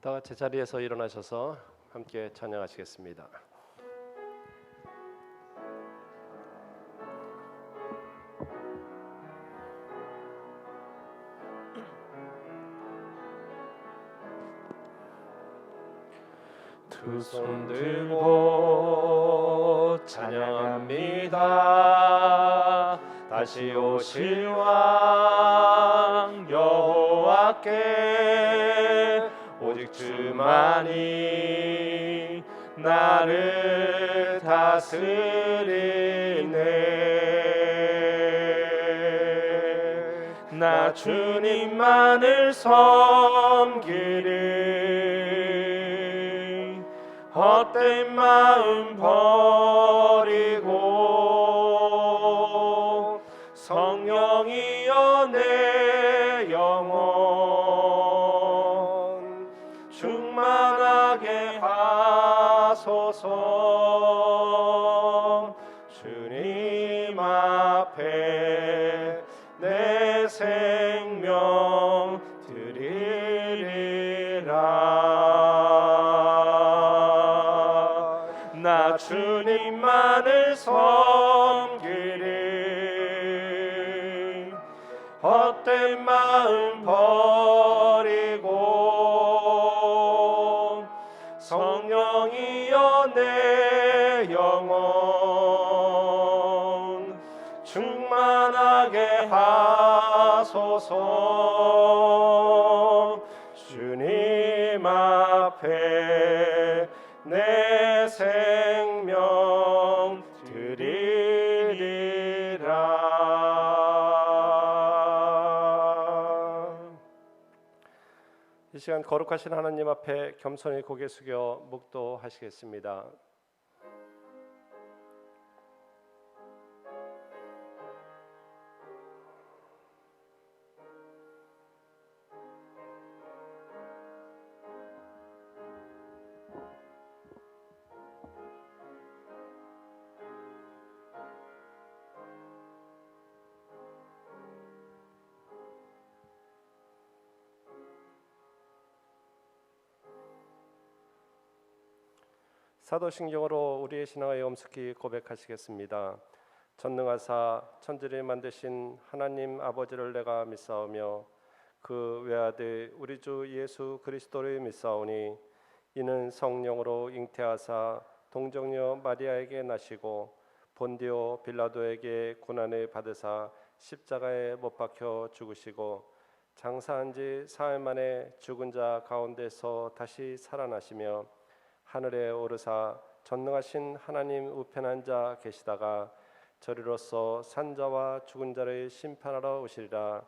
다 같이 자리에서 일어나셔서 함께 찬양하시겠습니다. 두 손 들고 찬양합니다. 다시 오실 왕 여호와께 오직 주만이 나를 다스리네. 나 주님만을 섬기리. 헛된 마음 버리고 성령이여 내 영혼 충만하게 하소서. 주님 앞에 내 생명 드리리라. 나 주님만을 섬기리. 헛된 마음 버리고 성령이여 내 영혼 충만하게 하소서. 주님 앞에 내 생명 드리리라. 이 시간 거룩하신 하나님 앞에 겸손히 고개 숙여 묵도하시겠습니다. 사도신경으로 우리의 신앙을 엄숙히 고백하시겠습니다. 전능하사 천지를 만드신 하나님 아버지를 내가 믿사오며 그 외아들 우리 주 예수 그리스도를 믿사오니 이는 성령으로 잉태하사 동정녀 마리아에게 나시고 본디오 빌라도에게 고난을 받으사 십자가에 못 박혀 죽으시고 장사한 지 사흘 만에 죽은 자 가운데서 다시 살아나시며 하늘에 오르사 전능하신 하나님 우편한 자 계시다가 저리로서 산자와 죽은 자를 심판하러 오시리라.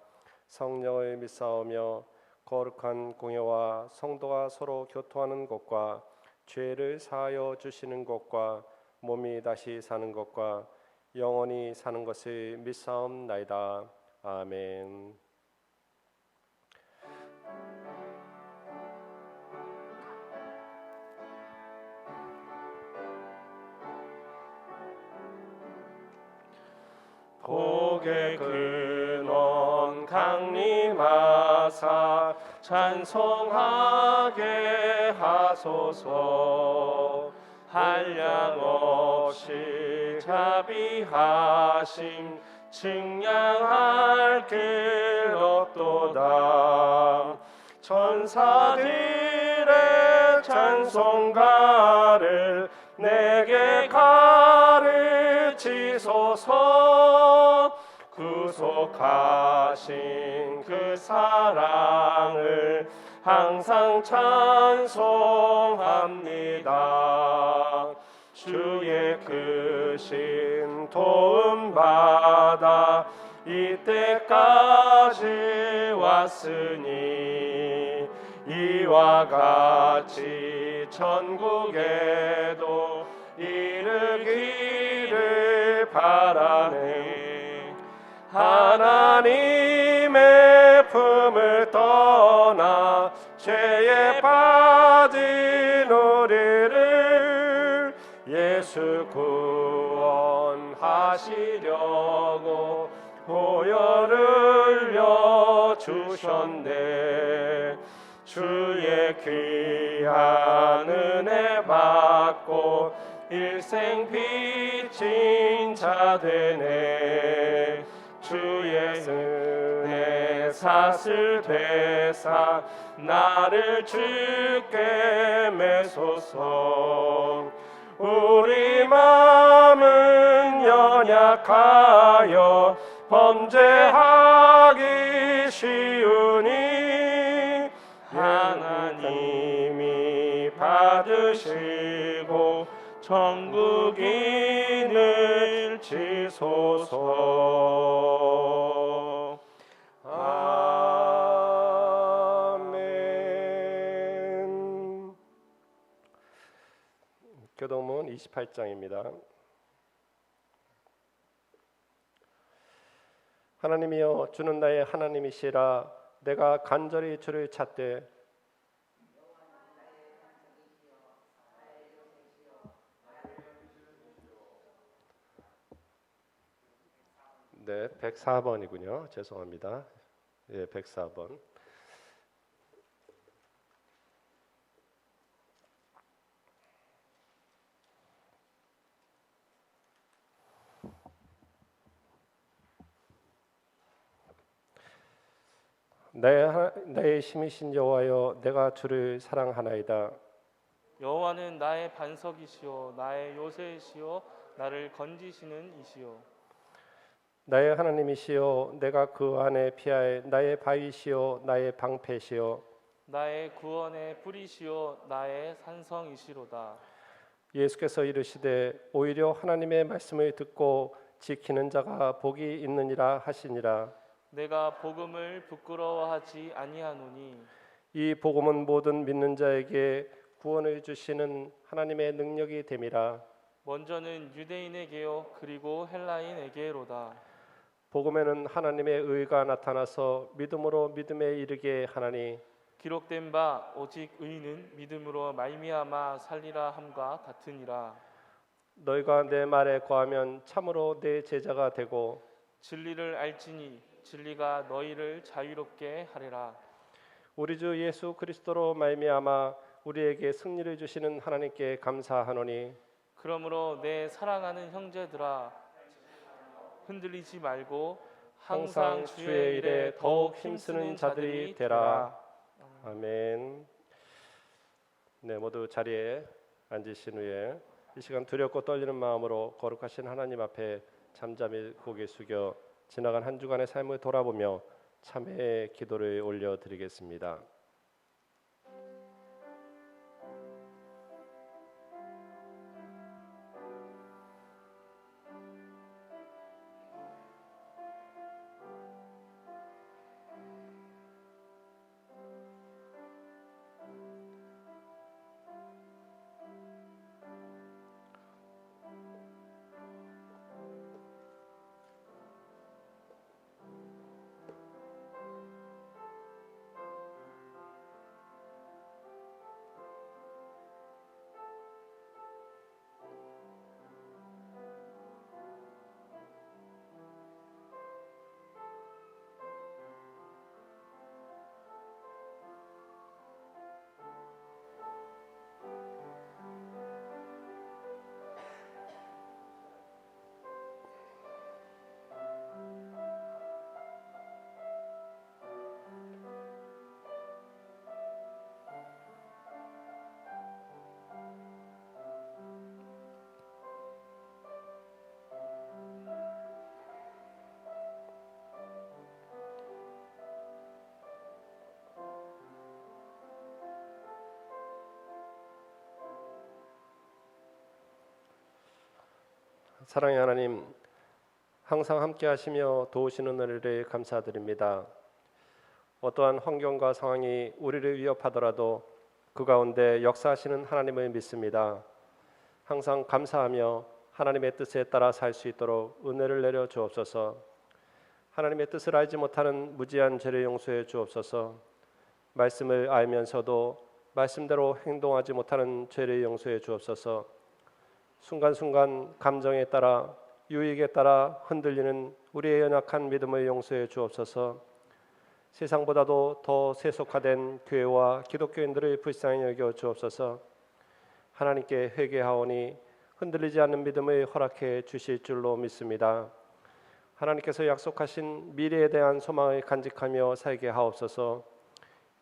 성령을 믿사오며 거룩한 공회와 성도가 서로 교통하는 것과 죄를 사하여 주시는 것과 몸이 다시 사는 것과 영원히 사는 것을 믿사옵나이다. 아멘. 복의 근원 강림하사 찬송하게 하소서. 한량 없이 자비하심 측량할 길 없도다. 천사들의 찬송가를 내게 가르치소서. 구속하신 그 사랑을 항상 찬송합니다. 주의 크신 도움 받아 이때까지 왔으니 이와 같이 천국에도 이르기를 바라네. 하나님의 품을 떠나 죄에 빠진 우리를 예수 구원하시려고 보혈을 흘려 주셨네. 주의 귀한 은혜 받고 일생 빚진 자 되네. 주의 은혜 사슬 되사 나를 주께 매소서. 우리 마음은 연약하여 범죄하기 쉬우니 하나님이 받으시고 천국인을 지소서. 아멘. 교동문 28장입니다. 하나님이여, 주는 나의 하나님이시라. 내가 간절히 주를 찾되 네, 104번이군요. 죄송합니다. 예, 104번. 나의 힘이신 여호와여, 내가 주를 사랑하나이다. 여호와는 나의 반석이시요 나의 요새이시요 나를 건지시는 이시요. 나의 하나님이시여, 내가 그 안에 피하에 나의 바위시요 나의 방패시요 나의 구원의 뿌리시요 나의 산성이시로다. 예수께서 이르시되 오히려 하나님의 말씀을 듣고 지키는 자가 복이 있느니라 하시니라. 내가 복음을 부끄러워하지 아니하노니 이 복음은 모든 믿는 자에게 구원을 주시는 하나님의 능력이 됨이라. 먼저는 유대인에게요 그리고 헬라인에게로다. 복음에는 하나님의 의가 나타나서 믿음으로 믿음에 이르게 하나니 기록된 바 오직 의인은 믿음으로 말미암아 살리라 함과 같으니라. 너희가 내 말에 거하면 참으로 내 제자가 되고 진리를 알지니 진리가 너희를 자유롭게 하리라. 우리 주 예수 그리스도로 말미암아 우리에게 승리를 주시는 하나님께 감사하노니 그러므로 내 사랑하는 형제들아 흔들리지 말고 항상 주의 일에 더욱 힘쓰는 자들이 되라. 아멘. 네, 모두 자리에 앉으신 후에 이 시간 두렵고 떨리는 마음으로 거룩하신 하나님 앞에 잠잠히 고개 숙여 지나간 한 주간의 삶을 돌아보며 참회의 기도를 올려드리겠습니다. 사랑의 하나님, 항상 함께 하시며 도우시는 은혜를 감사드립니다. 어떠한 환경과 상황이 우리를 위협하더라도 그 가운데 역사하시는 하나님을 믿습니다. 항상 감사하며 하나님의 뜻에 따라 살 수 있도록 은혜를 내려 주옵소서. 하나님의 뜻을 알지 못하는 무지한 죄를 용서해 주옵소서. 말씀을 알면서도 말씀대로 행동하지 못하는 죄를 용서해 주옵소서. 순간순간 감정에 따라 유익에 따라 흔들리는 우리의 연약한 믿음을 용서해 주옵소서. 세상보다도 더 세속화된 교회와 기독교인들을 불쌍히 여겨 주옵소서. 하나님께 회개하오니 흔들리지 않는 믿음을 허락해 주실 줄로 믿습니다. 하나님께서 약속하신 미래에 대한 소망을 간직하며 살게 하옵소서.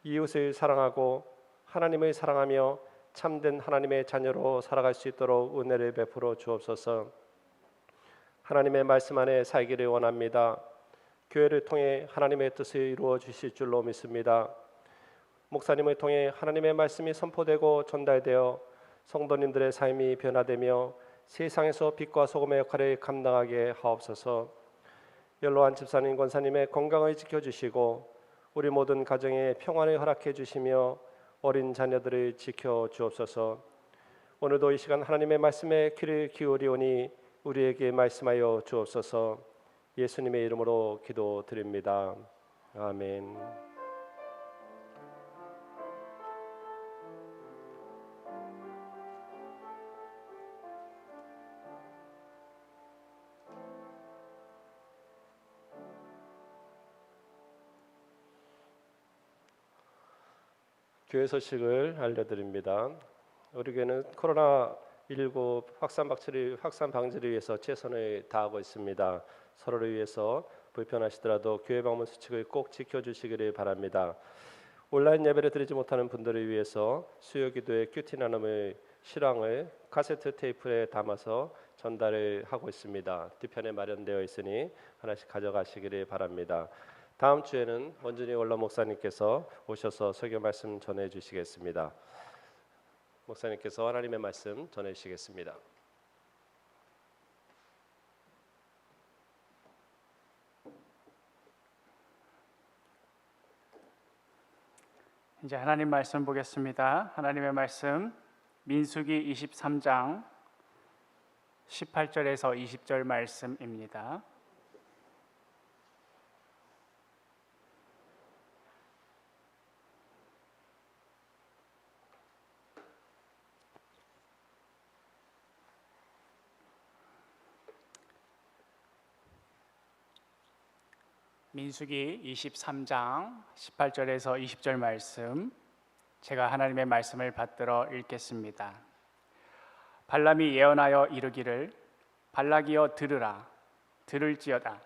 이웃을 사랑하고 하나님을 사랑하며 참된 하나님의 자녀로 살아갈 수 있도록 은혜를 베풀어 주옵소서. 하나님의 말씀 안에 살기를 원합니다. 교회를 통해 하나님의 뜻을 이루어 주실 줄로 믿습니다. 목사님을 통해 하나님의 말씀이 선포되고 전달되어 성도님들의 삶이 변화되며 세상에서 빛과 소금의 역할을 감당하게 하옵소서. 연로한 집사님 권사님의 건강을 지켜주시고 우리 모든 가정에 평안을 허락해 주시며 어린 자녀들을 지켜 주옵소서. 오늘도 이 시간 하나님의 말씀에 귀를 기울이오니 우리에게 말씀하여 주옵소서. 예수님의 이름으로 기도드립니다. 아멘. 교회 소식을 알려드립니다. 우리 교회는 코로나19 확산 방지를 위해서 최선을 다하고 있습니다. 서로를 위해서 불편하시더라도 교회 방문 수칙을 꼭 지켜주시기를 바랍니다. 온라인 예배를 드리지 못하는 분들을 위해서 수요기도의 큐티 나눔을 실황을 카세트 테이프에 담아서 전달을 하고 있습니다. 뒤편에 마련되어 있으니 하나씩 가져가시기를 바랍니다. 다음 주에는 원준이 원로 목사님께서 오셔서 설교 말씀 전해 주시겠습니다. 목사님께서 하나님의 말씀 전해 주시겠습니다. 이제 하나님 말씀 보겠습니다. 하나님의 말씀 민수기 23장 18절에서 20절 말씀입니다. 민수기 23장 18절에서 20절 말씀, 제가 하나님의 말씀을 받들어 읽겠습니다. 발람이 예언하여 이르기를 발락이여 들으라. 들을지어다.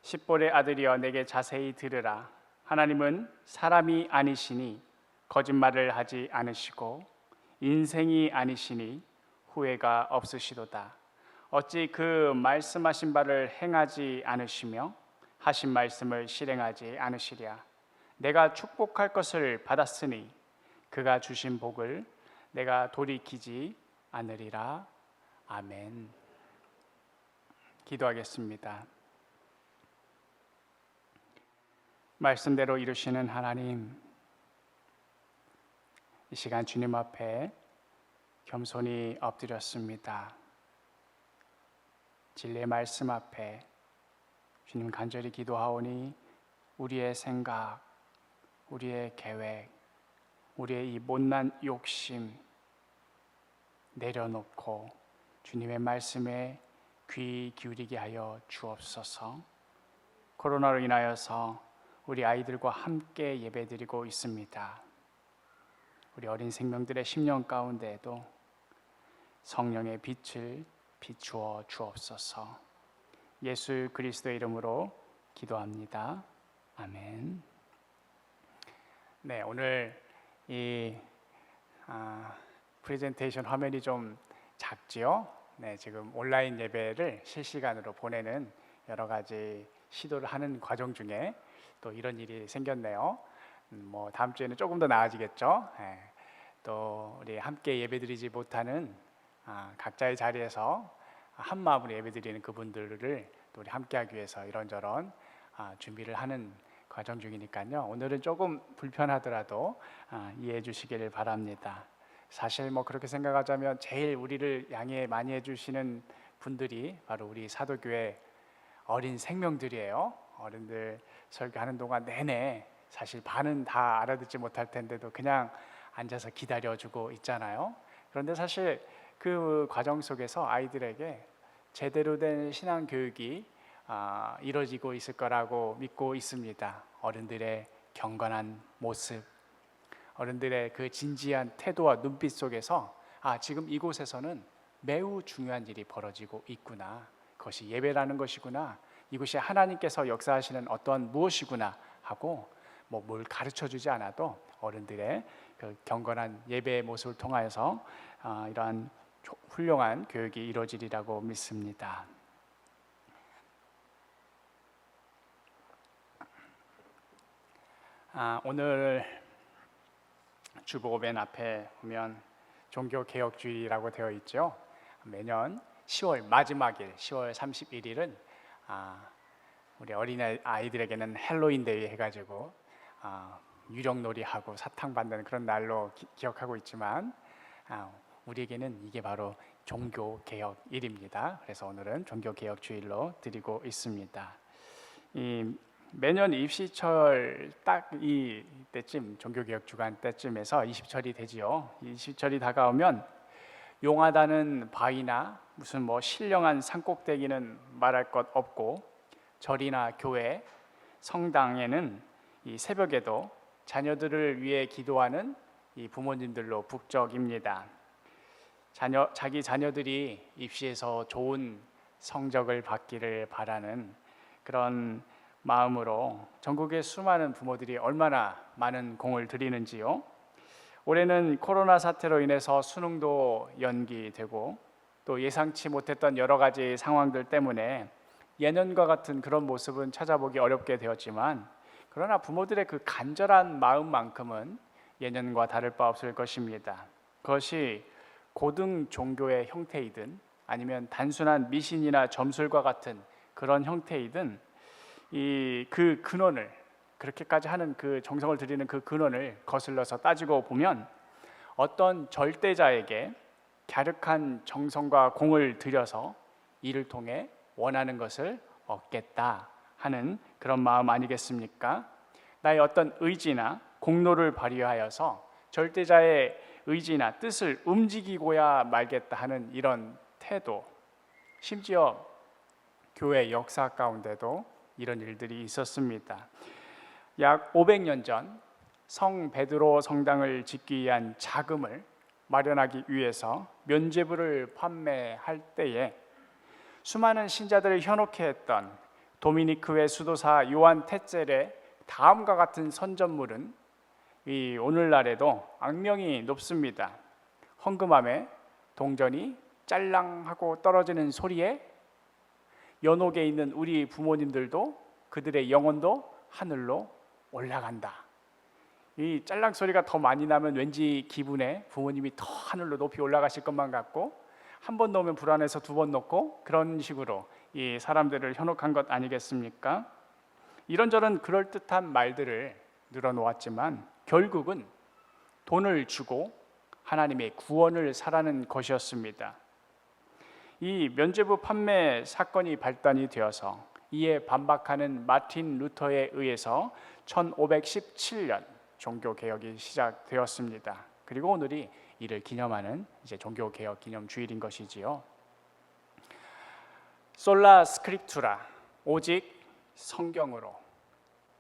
십볼의 아들이여 내게 자세히 들으라. 하나님은 사람이 아니시니 거짓말을 하지 않으시고 인생이 아니시니 후회가 없으시도다. 어찌 그 말씀하신 바를 행하지 않으시며 하신 말씀을 실행하지 않으시랴. 내가 축복할 것을 받았으니 그가 주신 복을 내가 돌이키지 않으리라. 아멘. 기도하겠습니다. 말씀대로 이루시는 하나님, 이 시간 주님 앞에 겸손히 엎드렸습니다. 진리의 말씀 앞에 주님 간절히 기도하오니 우리의 생각, 우리의 계획, 우리의 이 못난 욕심 내려놓고 주님의 말씀에 귀 기울이게 하여 주옵소서. 코로나로 인하여서 우리 아이들과 함께 예배드리고 있습니다. 우리 어린 생명들의 심령 가운데에도 성령의 빛을 비추어 주옵소서. 예수 그리스도의 이름으로 기도합니다. 아멘. 네, 오늘 이 프레젠테이션 화면이 좀 작지요? 네, 지금 온라인 예배를 실시간으로 보내는 여러 가지 시도를 하는 과정 중에 또 이런 일이 생겼네요. 뭐 다음 주에는 조금 더 나아지겠죠. 네, 또 우리 함께 예배드리지 못하는 각자의 자리에서 한 마음으로 예배드리는 그분들을 또 우리 함께하기 위해서 이런저런 준비를 하는 과정 중이니까요. 오늘은 조금 불편하더라도 이해해 주시기를 바랍니다. 사실 뭐 그렇게 생각하자면 제일 우리를 양해 많이 해주시는 분들이 바로 우리 사도교회 어린 생명들이에요. 어른들 설교하는 동안 내내 사실 반은 다 알아듣지 못할 텐데도 그냥 앉아서 기다려주고 있잖아요. 그런데 사실 그 과정 속에서 아이들에게 제대로 된 신앙 교육이 이루어지고 있을 거라고 믿고 있습니다. 어른들의 경건한 모습, 어른들의 그 진지한 태도와 눈빛 속에서 지금 이곳에서는 매우 중요한 일이 벌어지고 있구나, 그것이 예배라는 것이구나, 이곳이 하나님께서 역사하시는 어떠한 무엇이구나 하고 뭘 가르쳐주지 않아도 어른들의 그 경건한 예배의 모습을 통하여서 이러한 훌륭한 교육이 이루어지리라고 믿습니다. 오늘 주보고 맨 앞에 보면 종교개혁주의라고 되어 있죠. 매년 10월 마지막일 10월 31일은 우리 어린 아이들에게는 헬로윈데이 해가지고 유령놀이하고 사탕 받는 그런 날로 기억하고 있지만 우리에게는 이게 바로 종교개혁일입니다. 그래서 오늘은 종교개혁주일로 드리고 있습니다. 매년 입시철 딱 이 때쯤, 종교개혁 주간 때쯤에서 입시철이 되지요. 입시철이 다가오면 용하다는 바위나 무슨 신령한 산꼭대기는 말할 것 없고, 절이나 교회, 성당에는 이 새벽에도 자녀들을 위해 기도하는 이 부모님들로 북적입니다. 자기 자녀들이 입시에서 좋은 성적을 받기를 바라는 그런 마음으로 전국의 수많은 부모들이 얼마나 많은 공을 들이는지요. 올해는 코로나 사태로 인해서 수능도 연기되고 또 예상치 못했던 여러 가지 상황들 때문에 예년과 같은 그런 모습은 찾아보기 어렵게 되었지만, 그러나 부모들의 그 간절한 마음만큼은 예년과 다를 바 없을 것입니다. 그것이 고등 종교의 형태이든 아니면 단순한 미신이나 점술과 같은 그런 형태이든 그 근원을, 그렇게까지 하는 그 정성을 들이는 그 근원을 거슬러서 따지고 보면 어떤 절대자에게 갸륵한 정성과 공을 들여서 이를 통해 원하는 것을 얻겠다 하는 그런 마음 아니겠습니까? 나의 어떤 의지나 공로를 발휘하여서 절대자의 의지나 뜻을 움직이고야 말겠다 하는 이런 태도, 심지어 교회 역사 가운데도 이런 일들이 있었습니다. 약 500년 전 성 베드로 성당을 짓기 위한 자금을 마련하기 위해서 면죄부를 판매할 때에 수많은 신자들을 현혹해 했던 도미니크회 수도사 요한 테젤의 다음과 같은 선전물은 이 오늘날에도 악명이 높습니다. 헌금함에 동전이 짤랑하고 떨어지는 소리에 연옥에 있는 우리 부모님들도 그들의 영혼도 하늘로 올라간다. 이 짤랑 소리가 더 많이 나면 왠지 기분에 부모님이 더 하늘로 높이 올라가실 것만 같고, 한 번 넣으면 불안해서 두 번 넣고, 그런 식으로 이 사람들을 현혹한 것 아니겠습니까? 이런저런 그럴듯한 말들을 늘어놓았지만 결국은 돈을 주고 하나님의 구원을 사라는 것이었습니다. 이 면죄부 판매 사건이 발단이 되어서 이에 반박하는 마틴 루터에 의해서 1517년 종교개혁이 시작되었습니다. 그리고 오늘이 이를 기념하는 이제 종교개혁 기념주일인 것이지요. 솔라 스크립투라, 오직 성경으로,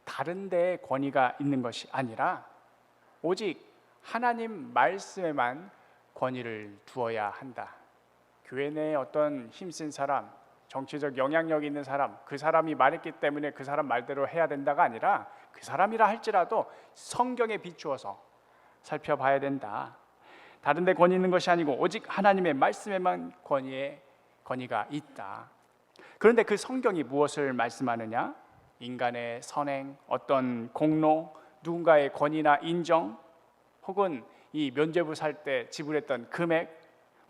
다른 데에 권위가 있는 것이 아니라 오직 하나님 말씀에만 권위를 두어야 한다. 교회 내에 어떤 힘센 사람, 정치적 영향력 있는 사람, 그 사람이 말했기 때문에 그 사람 말대로 해야 된다가 아니라 그 사람이라 할지라도 성경에 비추어서 살펴봐야 된다. 다른 데 권위 있는 것이 아니고 오직 하나님의 말씀에만 권위가 있다. 그런데 그 성경이 무엇을 말씀하느냐? 인간의 선행, 어떤 공로, 누군가의 권위나 인정, 혹은 이 면죄부 살 때 지불했던 금액,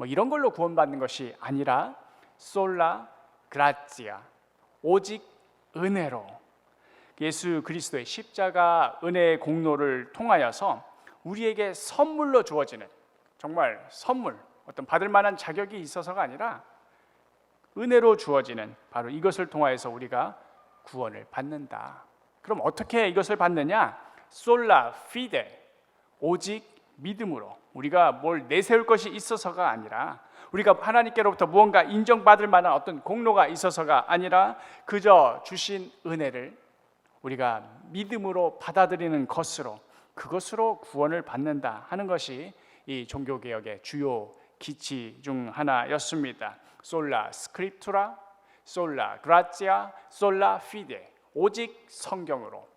이런 걸로 구원받는 것이 아니라 솔라 그라티아, 오직 은혜로, 예수 그리스도의 십자가 은혜의 공로를 통하여서 우리에게 선물로 주어지는, 정말 선물, 어떤 받을 만한 자격이 있어서가 아니라 은혜로 주어지는, 바로 이것을 통하여서 우리가 구원을 받는다. 그럼 어떻게 이것을 받느냐? 솔라 피데, 오직 믿음으로. 우리가 뭘 내세울 것이 있어서가 아니라, 우리가 하나님께로부터 무언가 인정받을 만한 어떤 공로가 있어서가 아니라 그저 주신 은혜를 우리가 믿음으로 받아들이는 것으로, 그것으로 구원을 받는다 하는 것이 이 종교개혁의 주요 기치 중 하나였습니다. 솔라 스크립투라, 솔라 그라티아, 솔라 피데. 오직 성경으로,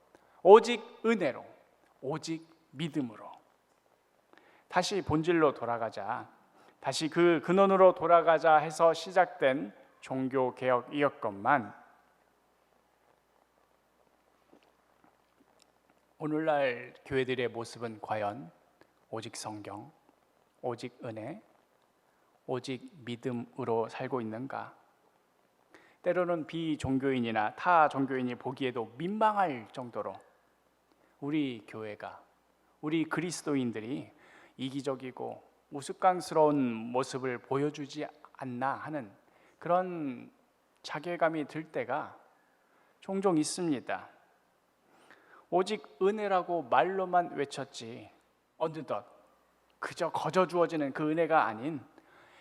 오직 은혜로, 오직 믿음으로. 다시 본질로 돌아가자, 다시 그 근원으로 돌아가자 해서 시작된 종교개혁이었건만, 오늘날 교회들의 모습은 과연 오직 성경, 오직 은혜, 오직 믿음으로 살고 있는가? 때로는 비종교인이나 타 종교인이 보기에도 민망할 정도로 우리 교회가, 우리 그리스도인들이 이기적이고 우스꽝스러운 모습을 보여주지 않나 하는 그런 자괴감이 들 때가 종종 있습니다. 오직 은혜라고 말로만 외쳤지 어느덧 그저 거저 주어지는 그 은혜가 아닌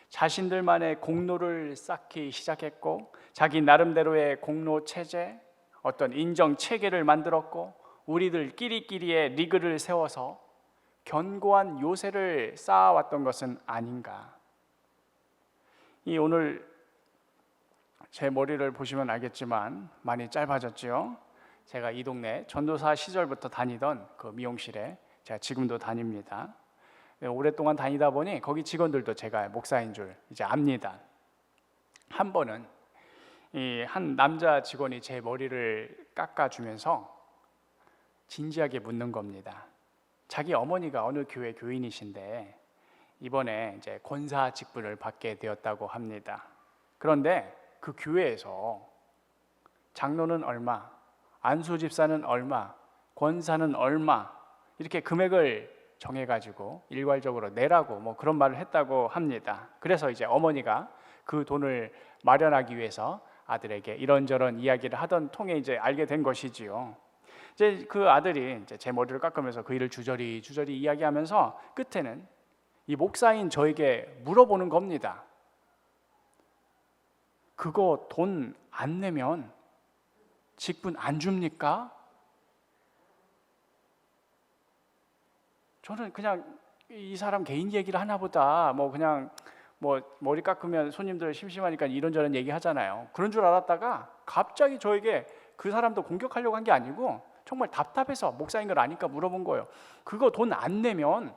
자신들만의 공로를 쌓기 시작했고, 자기 나름대로의 공로 체제, 어떤 인정 체계를 만들었고, 우리들끼리의 리그를 세워서 견고한 요새를 쌓아왔던 것은 아닌가. 이 오늘 제 머리를 보시면 알겠지만 많이 짧아졌죠. 제가 이 동네 전도사 시절부터 다니던 그 미용실에 제가 지금도 다닙니다. 오랫동안 다니다 보니 거기 직원들도 제가 목사인 줄 이제 압니다. 한 번은 이 한 남자 직원이 제 머리를 깎아주면서 진지하게 묻는 겁니다. 자기 어머니가 어느 교회 교인이신데 이번에 이제 권사 직분을 받게 되었다고 합니다. 그런데 그 교회에서 장로는 얼마, 안수 집사는 얼마, 권사는 얼마, 이렇게 금액을 정해가지고 일괄적으로 내라고 뭐 그런 말을 했다고 합니다. 그래서 이제 어머니가 그 돈을 마련하기 위해서 아들에게 이런저런 이야기를 하던 통에 이제 알게 된 것이지요. 이제 그 아들이 이제 제 머리를 깎으면서 그 일을 주저리 이야기하면서 끝에는 이 목사인 저에게 물어보는 겁니다. 그거 돈 안 내면 직분 안 줍니까? 저는 그냥 이 사람 개인 얘기를 하나 보다, 뭐 그냥 뭐 머리 깎으면 손님들 심심하니까 이런저런 얘기 하잖아요. 그런 줄 알았다가 갑자기 저에게 그 사람도 공격하려고 한 게 아니고 정말 답답해서 목사인 걸 아니까 물어본 거예요. 그거 돈 안 내면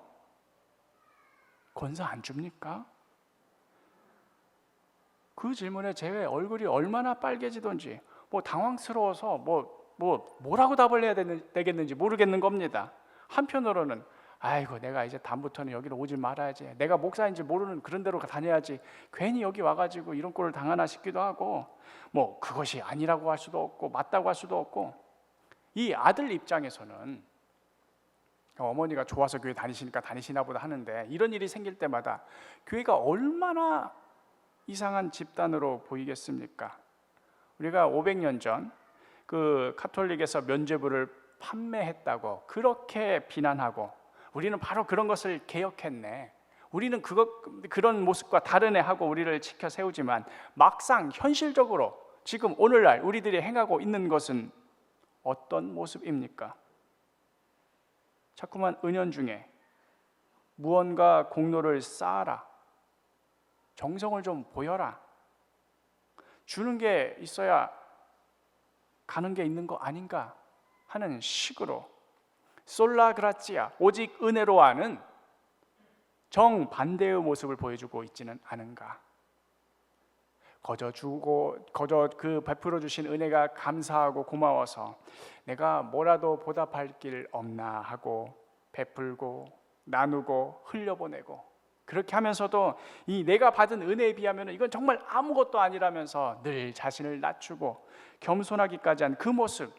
권사 안 줍니까? 그 질문에 제 얼굴이 얼마나 빨개지던지 뭐 당황스러워서 뭐라고 답을 해야 되겠는지 모르겠는 겁니다. 한편으로는 아이고 내가 이제 다음부터는 여기로 오지 말아야지, 내가 목사인지 모르는 그런 데로 다녀야지, 괜히 여기 와가지고 이런 꼴을 당하나 싶기도 하고, 뭐 그것이 아니라고 할 수도 없고 맞다고 할 수도 없고. 이 아들 입장에서는 어머니가 좋아서 교회 다니시니까 다니시나 보다 하는데, 이런 일이 생길 때마다 교회가 얼마나 이상한 집단으로 보이겠습니까? 우리가 500년 전 그 카톨릭에서 면죄부를 판매했다고 그렇게 비난하고, 우리는 바로 그런 것을 개혁했네, 우리는 그런 모습과 다르네 하고 우리를 지켜 세우지만, 막상 현실적으로 지금 오늘날 우리들이 행하고 있는 것은 어떤 모습입니까? 자꾸만 은연중에 무언가 공로를 쌓아라, 정성을 좀 보여라, 주는 게 있어야 가는 게 있는 거 아닌가 하는 식으로 솔라 그라티아, 오직 은혜로 하는 정반대의 모습을 보여주고 있지는 않은가. 거저 주고 거저 그 베풀어 주신 은혜가 감사하고 고마워서 내가 뭐라도 보답할 길 없나 하고 베풀고 나누고 흘려보내고, 그렇게 하면서도 이 내가 받은 은혜에 비하면 이건 정말 아무것도 아니라면서 늘 자신을 낮추고 겸손하기까지 한 그 모습,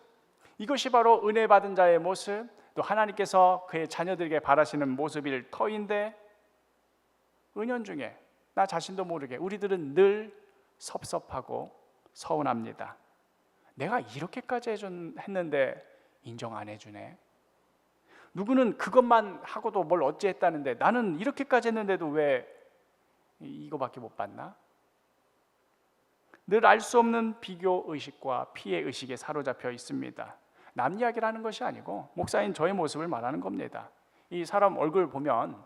이것이 바로 은혜 받은 자의 모습, 또 하나님께서 그의 자녀들에게 바라시는 모습일 터인데, 은연중에 나 자신도 모르게 우리들은 늘 섭섭하고 서운합니다. 내가 이렇게까지 했는데 인정 안 해주네, 누구는 그것만 하고도 뭘 어찌했다는데 나는 이렇게까지 했는데도 왜 이거밖에 못 받나? 늘 알 수 없는 비교 의식과 피해 의식에 사로잡혀 있습니다. 남 이야기를 하는 것이 아니고 목사인 저의 모습을 말하는 겁니다. 이 사람 얼굴 보면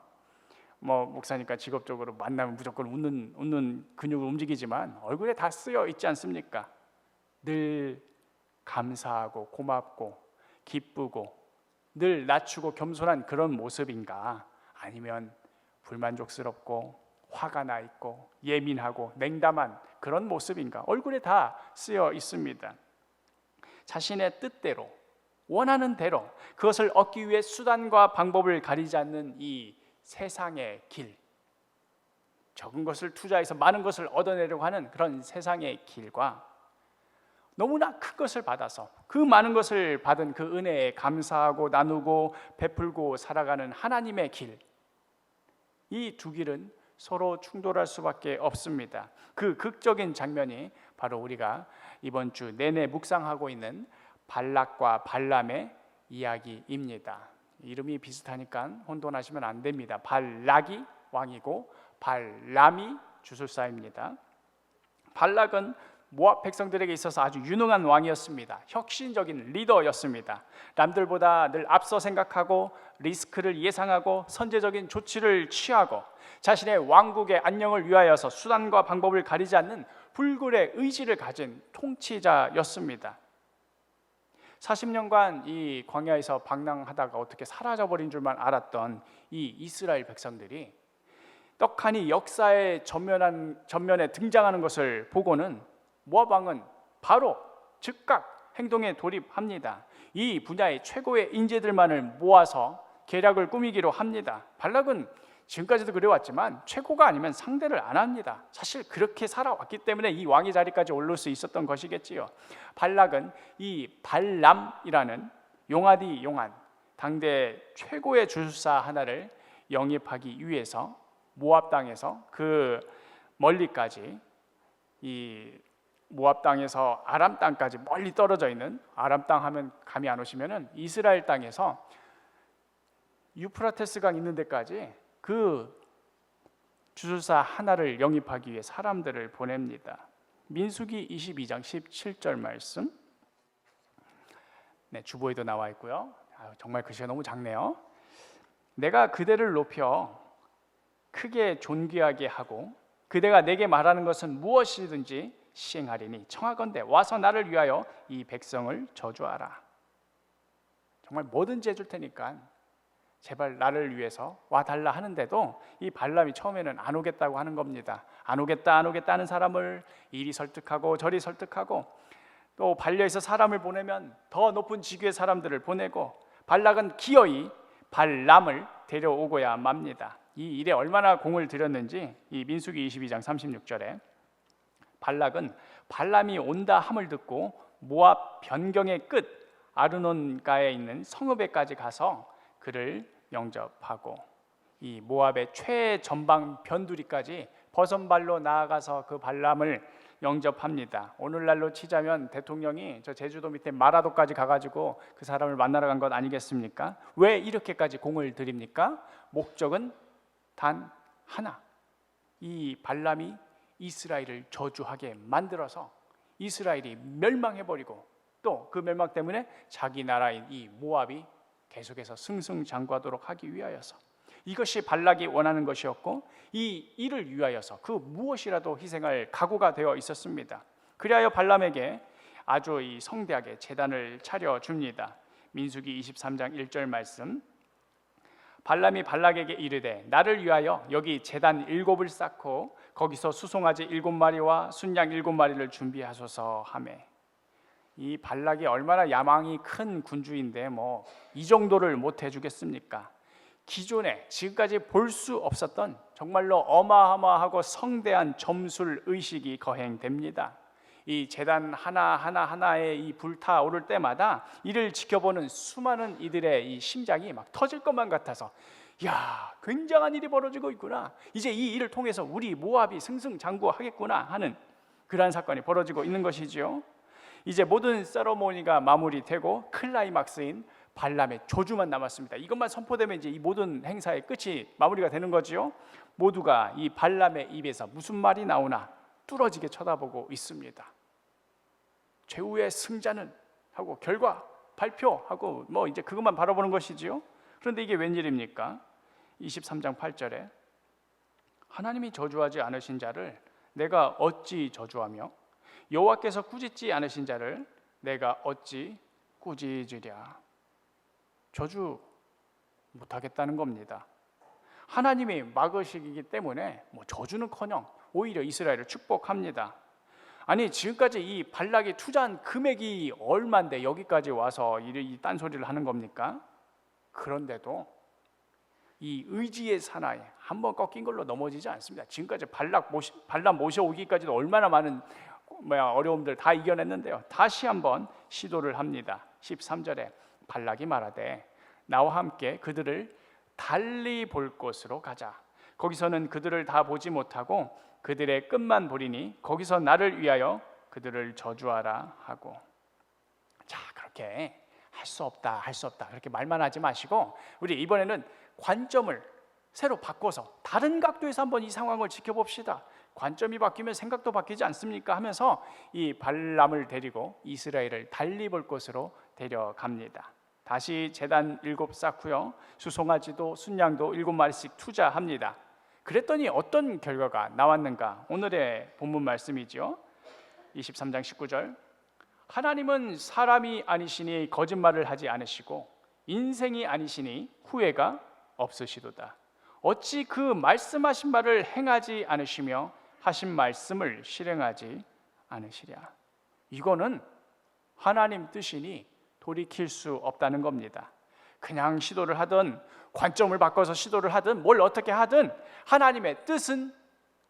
뭐 목사니까 직업적으로 만나면 무조건 웃는 근육을 움직이지만 얼굴에 다 쓰여 있지 않습니까? 늘 감사하고 고맙고 기쁘고 늘 낮추고 겸손한 그런 모습인가? 아니면 불만족스럽고 화가 나 있고 예민하고 냉담한 그런 모습인가? 얼굴에 다 쓰여 있습니다. 자신의 뜻대로 원하는 대로 그것을 얻기 위해 수단과 방법을 가리지 않는 이 세상의 길, 적은 것을 투자해서 많은 것을 얻어내려고 하는 그런 세상의 길과 너무나 큰 것을 받아서 그 많은 것을 받은 그 은혜에 감사하고 나누고 베풀고 살아가는 하나님의 길, 이 두 길은 서로 충돌할 수밖에 없습니다. 그 극적인 장면이 바로 우리가 이번 주 내내 묵상하고 있는 발락과 발람의 이야기입니다. 이름이 비슷하니까 혼돈하시면 안 됩니다. 발락이 왕이고 발람이 주술사입니다. 발락은 모압 백성들에게 있어서 아주 유능한 왕이었습니다. 혁신적인 리더였습니다. 남들보다 늘 앞서 생각하고 리스크를 예상하고 선제적인 조치를 취하고 자신의 왕국의 안녕을 위하여서 수단과 방법을 가리지 않는 불굴의 의지를 가진 통치자였습니다. 40년간 이 광야에서 방랑하다가 어떻게 사라져버린 줄만 알았던 이 이스라엘 백성들이 떡하니 역사의 전면에 등장하는 것을 보고는 모압 왕은 바로 즉각 행동에 돌입합니다. 이 분야의 최고의 인재들만을 모아서 계략을 꾸미기로 합니다. 발락은 지금까지도 그래왔지만 최고가 아니면 상대를 안 합니다. 사실 그렇게 살아왔기 때문에 이 왕의 자리까지 오를 수 있었던 것이겠지요. 발락은 이 발람이라는 용하디 용한 당대 최고의 주술사 하나를 영입하기 위해서 모압 땅에서 그 멀리까지, 이 모압 땅에서 아람 땅까지 멀리 떨어져 있는, 아람 땅 하면 감이 안 오시면은 이스라엘 땅에서 유프라테스강 있는 데까지 그 주술사 하나를 영입하기 위해 사람들을 보냅니다. 민수기 22장 17절 말씀, 주보에도 나와 있고요. 정말 글씨가 너무 작네요. 내가 그대를 높여 크게 존귀하게 하고 그대가 내게 말하는 것은 무엇이든지 시행하리니 청하건대 와서 나를 위하여 이 백성을 저주하라. 정말 뭐든지 해줄 테니까 제발 나를 위해서 와달라 하는데도 이 발람이 처음에는 안 오겠다고 하는 겁니다. 안 오겠다 하는 사람을 이리 설득하고 저리 설득하고, 또 반려해서 사람을 보내면 더 높은 직위의 사람들을 보내고, 발락은 기어이 발람을 데려오고야 맙니다. 이 일에 얼마나 공을 들였는지 이 민수기 22장 36절에 발락은 발람이 온다 함을 듣고 모압 변경의 끝 아르논가에 있는 성읍에까지 가서 그를 영접하고, 이 모압의 최전방 변두리까지 버선발로 나아가서 그 발람을 영접합니다. 오늘날로 치자면 대통령이 저 제주도 밑에 마라도까지 가가지고 그 사람을 만나러 간 것 아니겠습니까? 왜 이렇게까지 공을 들입니까? 목적은 단 하나, 이 발람이 이스라엘을 저주하게 만들어서 이스라엘이 멸망해버리고 또 그 멸망 때문에 자기 나라인 이 모압이 계속해서 승승장구하도록 하기 위하여서, 이것이 발락이 원하는 것이었고 이 일을 위하여서 그 무엇이라도 희생할 각오가 되어 있었습니다. 그리하여 발람에게 아주 이 성대하게 제단을 차려줍니다. 민수기 23장 1절 말씀, 발람이 발락에게 이르되 나를 위하여 여기 제단 7을 쌓고 거기서 수송아지 7마리와 순양 7마리를 준비하소서 하매, 이 발락이 얼마나 야망이 큰 군주인데 뭐 이 정도를 못 해주겠습니까? 기존에 지금까지 볼 수 없었던 정말로 어마어마하고 성대한 점술 의식이 거행됩니다. 이 제단 하나하나에 이 불타오를 때마다 이를 지켜보는 수많은 이들의 이 심장이 막 터질 것만 같아서, 야, 굉장한 일이 벌어지고 있구나, 이제 이 일을 통해서 우리 모압이 승승장구하겠구나 하는 그러한 사건이 벌어지고 있는 것이죠. 이제 모든 세러모니가 마무리되고 클라이막스인 발람의 조주만 남았습니다. 이것만 선포되면 이제 이 모든 행사의 끝이 마무리가 되는 거지요. 모두가 이 발람의 입에서 무슨 말이 나오나 뚫어지게 쳐다보고 있습니다. 최후의 승자는 하고 결과 발표하고 뭐 이제 그것만 바라보는 것이지요. 그런데 이게 웬일입니까? 23장 8절에 하나님이 저주하지 않으신 자를 내가 어찌 저주하며 여호와께서 꾸짖지 않으신 자를 내가 어찌 꾸짖으랴. 저주 못하겠다는 겁니다. 하나님이 막으시기 때문에 뭐 저주는커녕 오히려 이스라엘을 축복합니다. 아니 지금까지 이 발락이 투자한 금액이 얼마인데 여기까지 와서 이 딴소리를 하는 겁니까? 그런데도 이 의지의 사나이 한번 꺾인 걸로 넘어지지 않습니다. 지금까지 발람 모셔오기까지도 얼마나 많은 어려움들 다 이겨냈는데요. 다시 한번 시도를 합니다. 13절에 발락이 말하되 나와 함께 그들을 달리 볼 곳으로 가자. 거기서는 그들을 다 보지 못하고 그들의 끝만 보리니 거기서 나를 위하여 그들을 저주하라 하고. 자, 그렇게 할 수 없다 그렇게 말만 하지 마시고 우리 이번에는 관점을 새로 바꿔서 다른 각도에서 한번 이 상황을 지켜봅시다. 관점이 바뀌면 생각도 바뀌지 않습니까? 하면서 이 발람을 데리고 이스라엘을 달리 볼 곳으로 데려갑니다. 다시 제단 7 쌓고요, 수송아지도 순양도 7마리씩 투자합니다. 그랬더니 어떤 결과가 나왔는가? 오늘의 본문 말씀이죠. 23장 19절. 하나님은 사람이 아니시니 거짓말을 하지 않으시고 인생이 아니시니 후회가 없으시도다. 어찌 그 말씀하신 바를 행하지 않으시며 하신 말씀을 실행하지 않으시랴. 이거는 하나님 뜻이니 돌이킬 수 없다는 겁니다. 그냥 시도를 하든 관점을 바꿔서 시도를 하든 뭘 어떻게 하든 하나님의 뜻은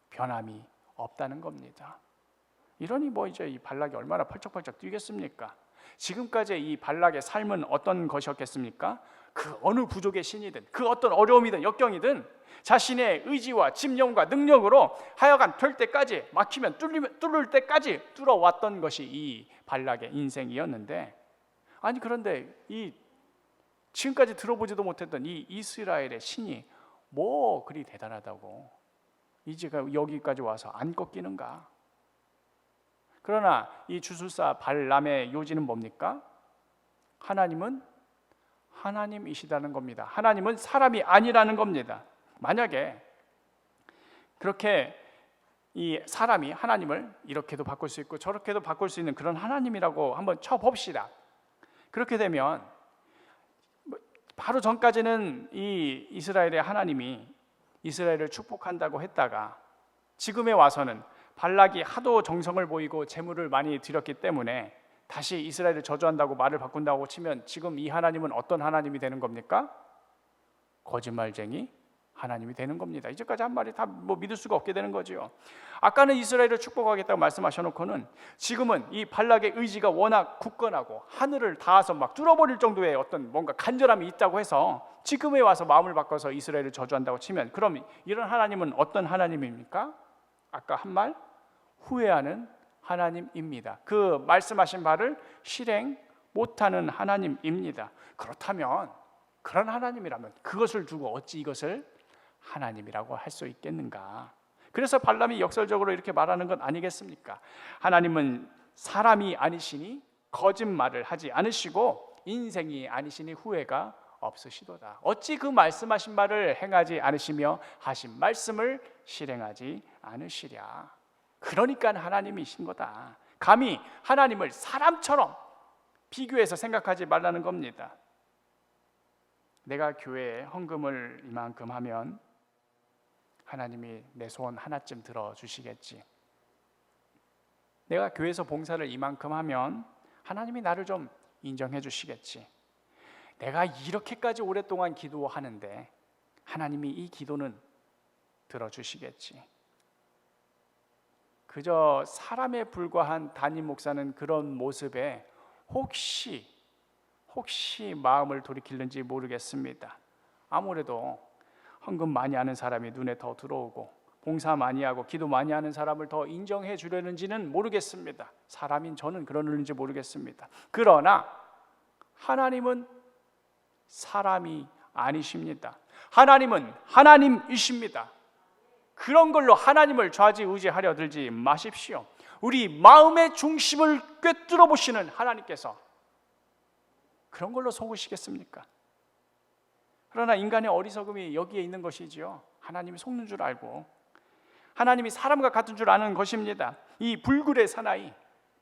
변함이 없다는 겁니다. 이러니 뭐 이제 이 발락이 얼마나 펄쩍펄쩍 뛰겠습니까? 지금까지 이 발락의 삶은 어떤 것이었겠습니까? 그 어느 부족의 신이든 그 어떤 어려움이든 역경이든 자신의 의지와 집념과 능력으로 하여간 될 때까지, 막히면 뚫을 때까지 뚫어왔던 것이 이 발락의 인생이었는데, 아니 그런데 이 지금까지 들어보지도 못했던 이 이스라엘의 신이 뭐 그리 대단하다고 이제 여기까지 와서 안 꺾이는가? 그러나 이 주술사 발람의 요지는 뭡니까? 하나님은 하나님이시다는 겁니다. 하나님은 사람이 아니라는 겁니다. 만약에 그렇게 이 사람이 하나님을 이렇게도 바꿀 수 있고 저렇게도 바꿀 수 있는 그런 하나님이라고 한번 쳐봅시다. 그렇게 되면 바로 전까지는 이 이스라엘의 하나님이 이스라엘을 축복한다고 했다가 지금에 와서는 발락이 하도 정성을 보이고 재물을 많이 드렸기 때문에 다시 이스라엘을 저주한다고 말을 바꾼다고 치면 지금 이 하나님은 어떤 하나님이 되는 겁니까? 거짓말쟁이 하나님이 되는 겁니다. 이제까지 한 말이 다 뭐 믿을 수가 없게 되는 거지요. 아까는 이스라엘을 축복하겠다고 말씀하셔놓고는 지금은 이 발락의 의지가 워낙 굳건하고 하늘을 닿아서 막 뚫어버릴 정도의 어떤 뭔가 간절함이 있다고 해서 지금에 와서 마음을 바꿔서 이스라엘을 저주한다고 치면 그럼 이런 하나님은 어떤 하나님입니까? 아까 한 말 후회하는 하나님입니다. 그 말씀하신 바를 실행 못하는 하나님입니다. 그렇다면 그런 하나님이라면 그것을 두고 어찌 이것을 하나님이라고 할 수 있겠는가? 그래서 발람이 역설적으로 이렇게 말하는 건 아니겠습니까? 하나님은 사람이 아니시니 거짓말을 하지 않으시고 인생이 아니시니 후회가 없으시도다. 어찌 그 말씀하신 바를 행하지 않으시며 하신 말씀을 실행하지 않으시랴. 그러니까 하나님이신 거다. 감히 하나님을 사람처럼 비교해서 생각하지 말라는 겁니다. 내가 교회에 헌금을 이만큼 하면 하나님이 내 소원 하나쯤 들어주시겠지. 내가 교회에서 봉사를 이만큼 하면 하나님이 나를 좀 인정해 주시겠지. 내가 이렇게까지 오랫동안 기도하는데 하나님이 이 기도는 들어주시겠지. 그저 사람에 불과한 담임 목사는 그런 모습에 혹시 마음을 돌이키는지 모르겠습니다. 아무래도 헌금 많이 하는 사람이 눈에 더 들어오고 봉사 많이 하고 기도 많이 하는 사람을 더 인정해 주려는지는 모르겠습니다. 사람인 저는 그러는지 모르겠습니다. 그러나 하나님은 사람이 아니십니다. 하나님은 하나님이십니다. 그런 걸로 하나님을 좌지우지하려 들지 마십시오. 우리 마음의 중심을 꿰뚫어 보시는 하나님께서 그런 걸로 속으시겠습니까? 그러나 인간의 어리석음이 여기에 있는 것이지요. 하나님이 속는 줄 알고 하나님이 사람과 같은 줄 아는 것입니다. 이 불굴의 사나이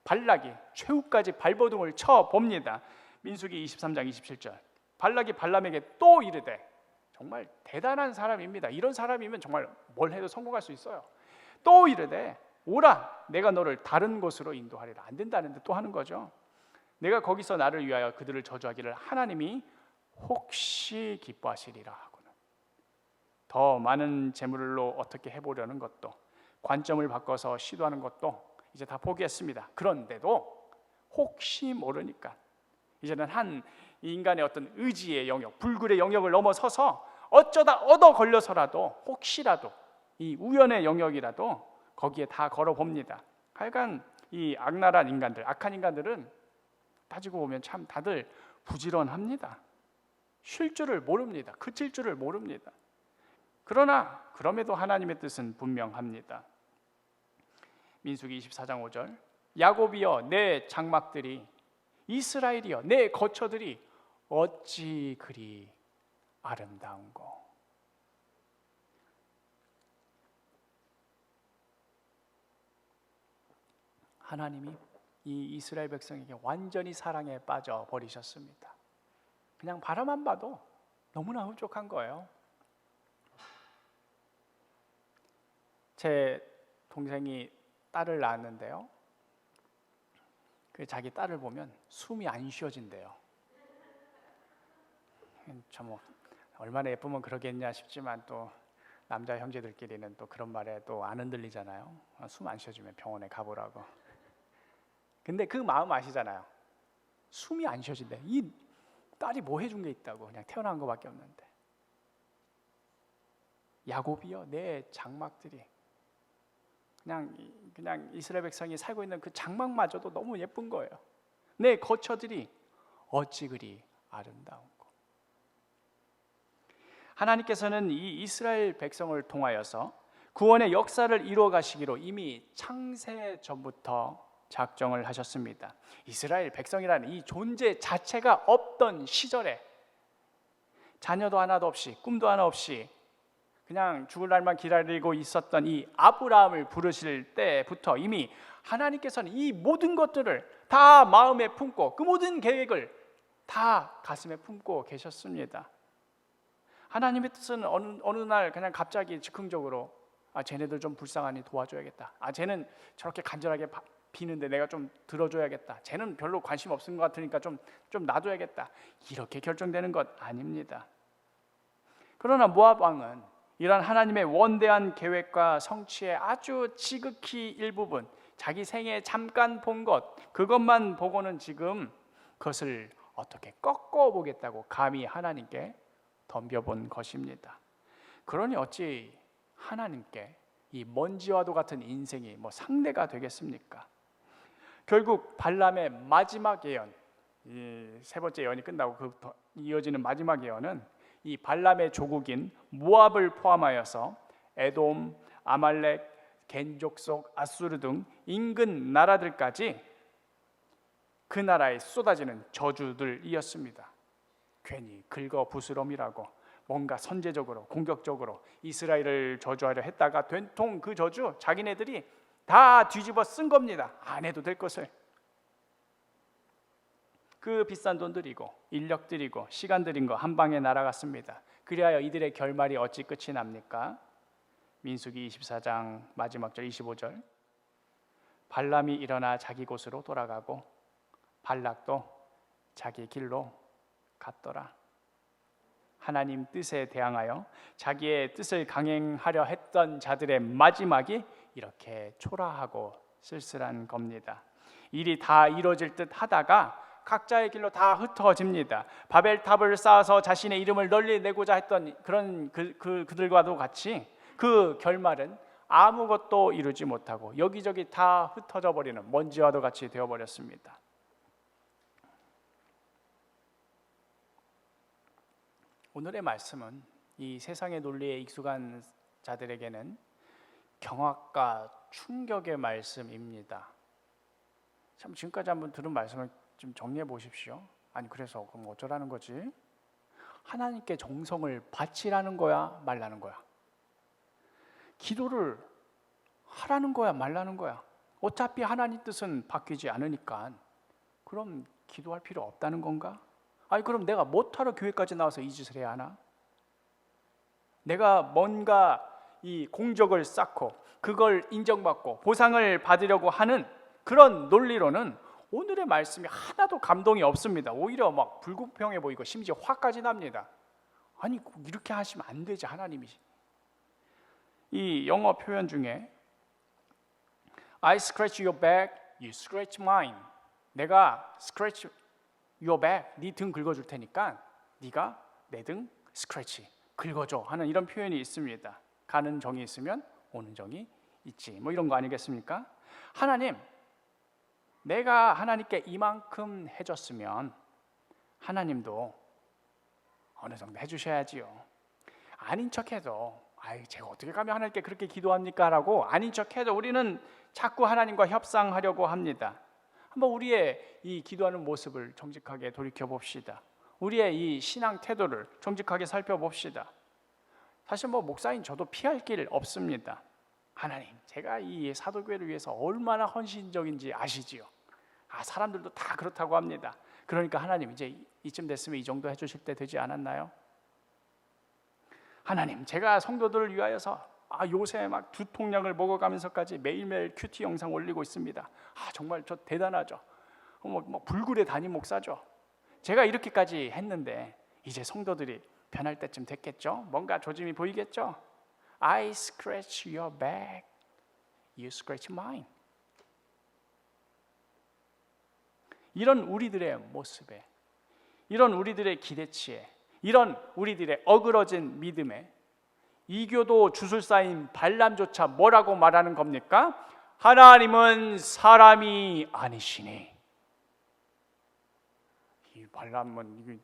발락이 최후까지 발버둥을 쳐 봅니다. 민수기 23장 27절. 발락이 발람에게 또 이르되, 정말 대단한 사람입니다. 이런 사람이면 정말 뭘 해도 성공할 수 있어요. 또 이르되 오라, 내가 너를 다른 곳으로 인도하리라. 안 된다는데 또 하는 거죠. 내가 거기서 나를 위하여 그들을 저주하기를 하나님이 혹시 기뻐하시리라 하고는, 더 많은 재물로 어떻게 해보려는 것도, 관점을 바꿔서 시도하는 것도 이제 다 포기했습니다. 그런데도 혹시 모르니까 이제는 한 인간의 어떤 의지의 영역, 불굴의 영역을 넘어서서 어쩌다 얻어 걸려서라도, 혹시라도 이 우연의 영역이라도 거기에 다 걸어봅니다. 하여간 이 악랄한 인간들, 악한 인간들은 따지고 보면 참 다들 부지런합니다. 쉴 줄을 모릅니다. 그칠 줄을 모릅니다. 그러나 그럼에도 하나님의 뜻은 분명합니다. 민수기 24장 5절. 야곱이여 내 장막들이, 이스라엘이여 내 거처들이 어찌 그리 아름다운고. 하나님이 이 이스라엘 백성에게 완전히 사랑에 빠져 버리셨습니다. 그냥 바라만 봐도 너무나 흡족한 거예요. 제 동생이 딸을 낳았는데요, 그 자기 딸을 보면 숨이 안 쉬어진대요. 참 얼마나 예쁘면 그러겠냐 싶지만 또 남자 형제들끼리는 또 그런 말에 또 안 흔들리잖아요. 숨 안 쉬어지면 병원에 가보라고. 근데 그 마음 아시잖아요. 숨이 안 쉬어진대. 이 딸이 뭐 해준 게 있다고, 그냥 태어난 것밖에 없는데. 야곱이여 내 장막들이, 그냥 이스라엘 백성이 살고 있는 그 장막마저도 너무 예쁜 거예요. 내 거처들이 어찌 그리 아름다운고. 하나님께서는 이 이스라엘 백성을 통하여서 구원의 역사를 이루어 가시기로 이미 창세 전부터 작정을 하셨습니다. 이스라엘 백성이라는 이 존재 자체가 없던 시절에, 자녀도 하나도 없이 꿈도 하나 없이 그냥 죽을 날만 기다리고 있었던 이 아브라함을 부르실 때부터 이미 하나님께서는 이 모든 것들을 다 마음에 품고 그 모든 계획을 다 가슴에 품고 계셨습니다. 하나님의 뜻은 어느 날 그냥 갑자기 즉흥적으로, 쟤네들 좀 불쌍하니 도와줘야겠다. 쟤는 저렇게 간절하게 비는데 내가 좀 들어줘야겠다. 쟤는 별로 관심 없는 것 같으니까 좀 놔둬야겠다. 이렇게 결정되는 것 아닙니다. 그러나 모압 왕은 이런 하나님의 원대한 계획과 성취의 아주 지극히 일부분, 자기 생에 잠깐 본 것, 그것만 보고는 지금 그것을 어떻게 꺾어보겠다고 감히 하나님께 덤벼본 것입니다. 그러니 어찌 하나님께 이 먼지와도 같은 인생이 상대가 되겠습니까? 결국 발람의 마지막 예언, 이 세 번째 예언이 끝나고 그 이어지는 마지막 예언은 이 발람의 조국인 모압을 포함하여서 에돔, 아말렉, 겐족속, 아수르 등 인근 나라들까지 그 나라에 쏟아지는 저주들이었습니다. 괜히 긁어부스럼이라고 뭔가 선제적으로 공격적으로 이스라엘을 저주하려 했다가 된통 그 저주 자기네들이 다 뒤집어 쓴 겁니다. 안 해도 될 것을. 그 비싼 돈 들이고 인력 들이고 시간 들인 거 한 방에 날아갔습니다. 그리하여 이들의 결말이 어찌 끝이 납니까? 민수기 24장 마지막 절 25절. 발람이 일어나 자기 곳으로 돌아가고 발락도 자기 길로 갔더라. 하나님 뜻에 대항하여 자기의 뜻을 강행하려 했던 자들의 마지막이 이렇게 초라하고 쓸쓸한 겁니다. 일이 다 이루어질 듯 하다가 각자의 길로 다 흩어집니다. 바벨탑을 쌓아서 자신의 이름을 널리 내고자 했던 그런 그들과도 같이 그 결말은 아무것도 이루지 못하고 여기저기 다 흩어져 버리는 먼지와도 같이 되어버렸습니다. 오늘의 말씀은 이 세상의 논리에 익숙한 자들에게는 경악과 충격의 말씀입니다. 참 지금까지 한번 들은 말씀을 좀 정리해 보십시오. 아니 그래서 그럼 어쩌라는 거지? 하나님께 정성을 바치라는 거야, 말라는 거야? 기도를 하라는 거야, 말라는 거야? 어차피 하나님 뜻은 바뀌지 않으니까 그럼 기도할 필요 없다는 건가? 아니 그럼 내가 못하러 교회까지 나와서 이 짓을 해야 하나? 내가 뭔가 이 공적을 쌓고 그걸 인정받고 보상을 받으려고 하는 그런 논리로는 오늘의 말씀이 하나도 감동이 없습니다. 오히려 막 불공평해 보이고 심지어 화까지 납니다. 아니 이렇게 하시면 안 되지 하나님이. 이 영어 표현 중에 I scratch your back, you scratch mine. 내가 scratch your back, 네 등 긁어줄 테니까 네가 내 등 scratch, 긁어줘 하는 이런 표현이 있습니다. 가는 정이 있으면 오는 정이 있지. 뭐 이런 거 아니겠습니까? 하나님, 내가 하나님께 이만큼 해줬으면 하나님도 어느 정도 해주셔야지요. 아닌 척해도 아이 제가 어떻게 감히 하나님께 그렇게 기도합니까? 라고 아닌 척해도 우리는 자꾸 하나님과 협상하려고 합니다. 한번 우리의 이 기도하는 모습을 정직하게 돌이켜봅시다. 우리의 이 신앙 태도를 정직하게 살펴봅시다. 사실 뭐 목사인 저도 피할 길 없습니다. 하나님, 제가 이 사도교회를 위해서 얼마나 헌신적인지 아시지요? 사람들도 다 그렇다고 합니다. 그러니까 하나님 이제 이쯤 됐으면 이 정도 해주실 때 되지 않았나요? 하나님, 제가 성도들을 위하여서 요새 막 두통약을 먹어가면서까지 매일매일 큐티 영상 올리고 있습니다. 정말 저 대단하죠. 뭐 불굴의 담임 목사죠. 제가 이렇게까지 했는데 이제 성도들이 변할 때쯤 됐겠죠? 뭔가 조짐이 보이겠죠? I scratch your back, you scratch mine. 이런 우리들의 모습에, 이런 우리들의 기대치에, 이런 우리들의 어그러진 믿음에 이교도 주술사인 발람조차 뭐라고 말하는 겁니까? 하나님은 사람이 아니시니. 이 발람은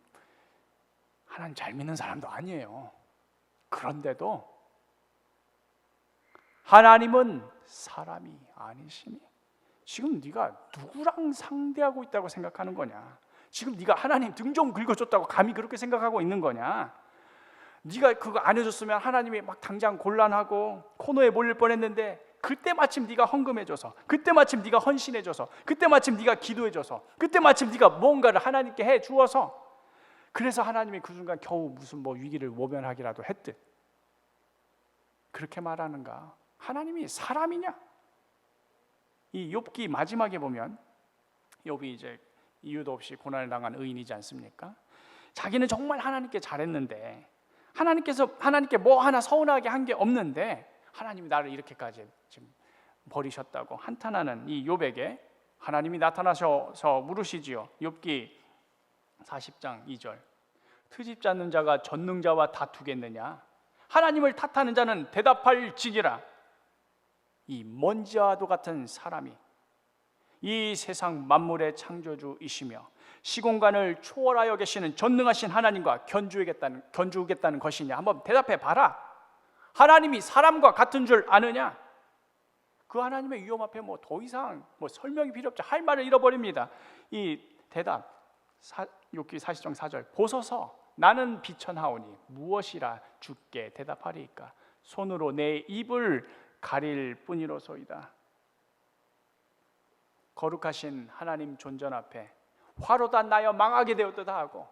하나님 잘 믿는 사람도 아니에요. 그런데도 하나님은 사람이 아니시니. 지금 네가 누구랑 상대하고 있다고 생각하는 거냐? 지금 네가 하나님 등 좀 긁어줬다고 감히 그렇게 생각하고 있는 거냐? 네가 그거 안 해줬으면 하나님이 막 당장 곤란하고 코너에 몰릴 뻔했는데 그때 마침 네가 헌금해줘서, 그때 마침 네가 헌신해줘서, 그때 마침 네가 기도해줘서, 그때 마침 네가 뭔가를 하나님께 해주어서 그래서 하나님이 그 순간 겨우 무슨 뭐 위기를 모면하기라도 했듯 그렇게 말하는가? 하나님이 사람이냐? 이 욥기 마지막에 보면 욥이 이제 이유도 없이 고난을 당한 의인이지 않습니까? 자기는 정말 하나님께 잘했는데 하나님께 뭐 하나 서운하게 한 게 없는데 하나님이 나를 이렇게까지 지금 버리셨다고 한탄하는 이 욥에게 하나님이 나타나셔서 물으시지요. 욥기 40장 2절. 트집 잡는 자가 전능자와 다투겠느냐? 하나님을 탓하는 자는 대답할지니라. 이 먼지와도 같은 사람이 이 세상 만물의 창조주이시며 시공간을 초월하여 계시는 전능하신 하나님과 견주겠다는 것이냐? 한번 대답해 봐라. 하나님이 사람과 같은 줄 아느냐? 그 하나님의 위엄 앞에 뭐 더 이상 뭐 설명이 필요 없죠. 할 말을 잃어버립니다. 이 대답 욥기 40장 4절. 보소서 나는 비천하오니 무엇이라 주께 대답하리이까? 손으로 내 입을 가릴 뿐이로소이다. 거룩하신 하나님 존전 앞에 화로다 나여 망하게 되었다 하고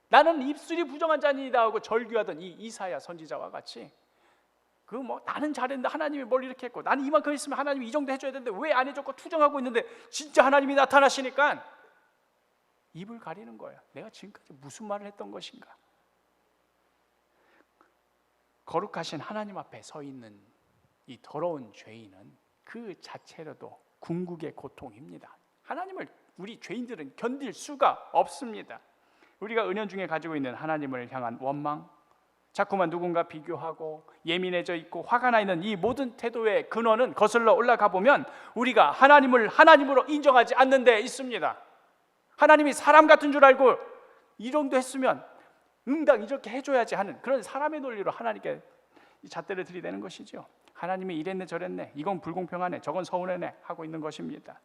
나는 입술이 부정한 자니이다 하고 절규하던 이 이사야 선지자와 같이 나는 잘했는데 하나님이 뭘 이렇게 했고 나는 이만큼 했으면 하나님이 이 정도 해줘야 되는데 왜 안 해줬고 투정하고 있는데 진짜 하나님이 나타나시니까 입을 가리는 거예요. 내가 지금까지 무슨 말을 했던 것인가? 거룩하신 하나님 앞에 서 있는 이 더러운 죄인은 그 자체로도 궁극의 고통입니다. 하나님을 우리 죄인들은 견딜 수가 없습니다. 우리가 은연중에 가지고 있는 하나님을 향한 원망, 자꾸만 누군가 비교하고 예민해져 있고 화가 나 있는 이 모든 태도의 근원은 거슬러 올라가 보면 우리가 하나님을 하나님으로 인정하지 않는 데 있습니다. 하나님이 사람 같은 줄 알고 이 정도 했으면 응당 이렇게 해줘야지 하는 그런 사람의 논리로 하나님께 잣대를 들이대는 것이죠. 하나님이 이랬네 저랬네, 이건 불공평하네, 저건 서운하네 하고 있는 것입니다.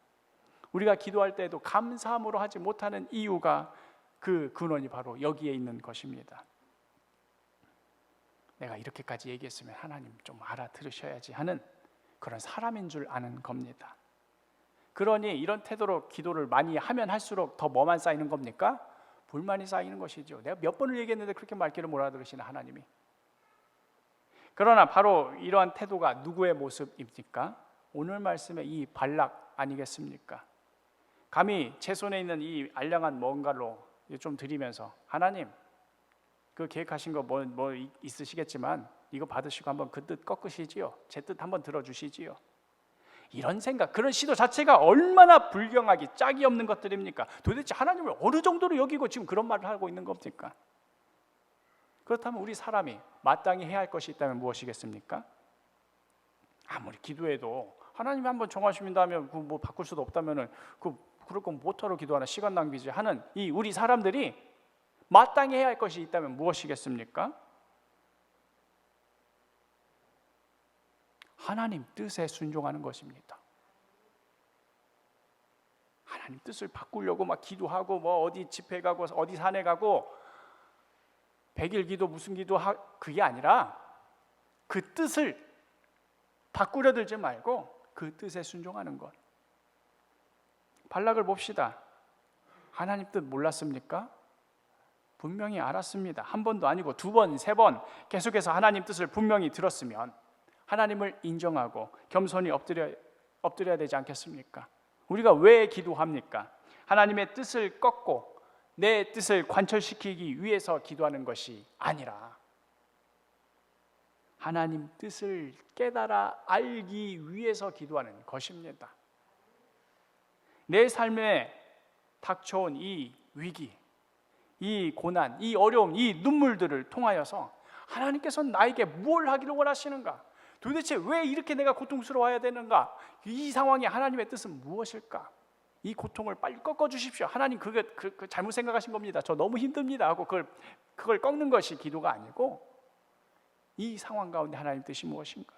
우리가 기도할 때에도 감사함으로 하지 못하는 이유가 그 근원이 바로 여기에 있는 것입니다. 내가 이렇게까지 얘기했으면 하나님 좀 알아들으셔야지 하는 그런 사람인 줄 아는 겁니다. 그러니 이런 태도로 기도를 많이 하면 할수록 더 뭐만 쌓이는 겁니까? 불만이 쌓이는 것이죠. 내가 몇 번을 얘기했는데 그렇게 말귀를 못 알아들으시는 하나님이. 그러나 바로 이러한 태도가 누구의 모습입니까? 오늘 말씀의 이 발락 아니겠습니까? 감히 제 손에 있는 이 알량한 뭔가로 좀 드리면서 하나님 그 계획하신 거 뭐 있으시겠지만 이거 받으시고 한번 그 뜻 꺾으시지요. 제 뜻 한번 들어주시지요. 이런 생각, 그런 시도 자체가 얼마나 불경하기 짝이 없는 것들입니까? 도대체 하나님을 어느 정도로 여기고 지금 그런 말을 하고 있는 겁니까? 그렇다면 우리 사람이 마땅히 해야 할 것이 있다면 무엇이겠습니까? 아무리 기도해도 하나님이 한번 정하신다면 그 뭐 바꿀 수도 없다면은 그럴 건 못하러 기도하나 시간 낭비지 하는 이 우리 사람들이 마땅히 해야 할 것이 있다면 무엇이겠습니까? 하나님 뜻에 순종하는 것입니다. 하나님 뜻을 바꾸려고 막 기도하고 뭐 어디 집회 가고 어디 산에 가고 100일 기도 무슨 기도 그게 아니라 그 뜻을 바꾸려 들지 말고 그 뜻에 순종하는 것. 발락을 봅시다. 하나님 뜻 몰랐습니까? 분명히 알았습니다. 한 번도 아니고 두 번, 세 번 계속해서 하나님 뜻을 분명히 들었으면 하나님을 인정하고 겸손히 엎드려야 되지 않겠습니까? 우리가 왜 기도합니까? 하나님의 뜻을 꺾고 내 뜻을 관철시키기 위해서 기도하는 것이 아니라 하나님 뜻을 깨달아 알기 위해서 기도하는 것입니다. 내 삶에 닥쳐온 이 위기, 이 고난, 이 어려움, 이 눈물들을 통하여서 하나님께서는 나에게 뭘 하기를 원하시는가? 도대체 왜 이렇게 내가 고통스러워야 되는가? 이 상황에 하나님의 뜻은 무엇일까? 이 고통을 빨리 꺾어 주십시오. 하나님 그게 잘못 생각하신 겁니다. 저 너무 힘듭니다 하고 그걸 꺾는 것이 기도가 아니고 이 상황 가운데 하나님 뜻이 무엇인가?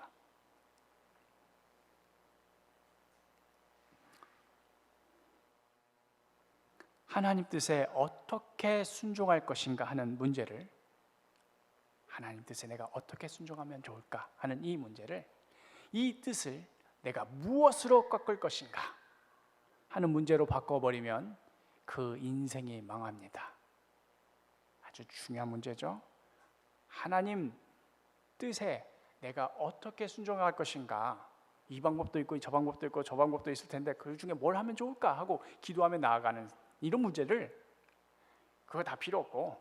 하나님 뜻에 어떻게 순종할 것인가 하는 문제를, 하나님 뜻에 내가 어떻게 순종하면 좋을까 하는 이 문제를, 이 뜻을 내가 무엇으로 꺾을 것인가 하는 문제로 바꿔버리면 그 인생이 망합니다. 아주 중요한 문제죠. 하나님 뜻에 내가 어떻게 순종할 것인가, 이 방법도 있고 저 방법도 있고 저 방법도 있을 텐데 그 중에 뭘 하면 좋을까 하고 기도하며 나아가는 이런 문제를, 그거 다 필요 없고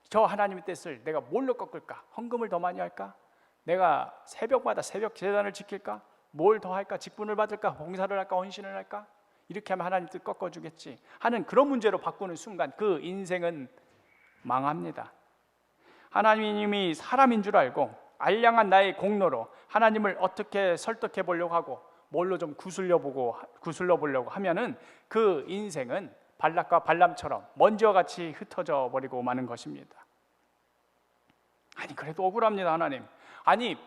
저 하나님의 뜻을 내가 뭘로 꺾을까? 헌금을 더 많이 할까? 내가 새벽마다 새벽 제단을 지킬까? 뭘 더 할까? 직분을 받을까? 봉사를 할까? 헌신을 할까? 이렇게 하면 하나님 뜻 꺾어주겠지 하는 그런 문제로 바꾸는 순간 그 인생은 망합니다. 하나님이 사람인 줄 알고 알량한 나의 공로로 하나님을 어떻게 설득해 보려고 하고 뭘로 좀 구슬려 보려고 하면은 그 인생은 발락과 발람처럼 먼지와 같이 흩어져 버리고 마는 것입니다. 아니 그래도 억울합니다. 하나님, 아니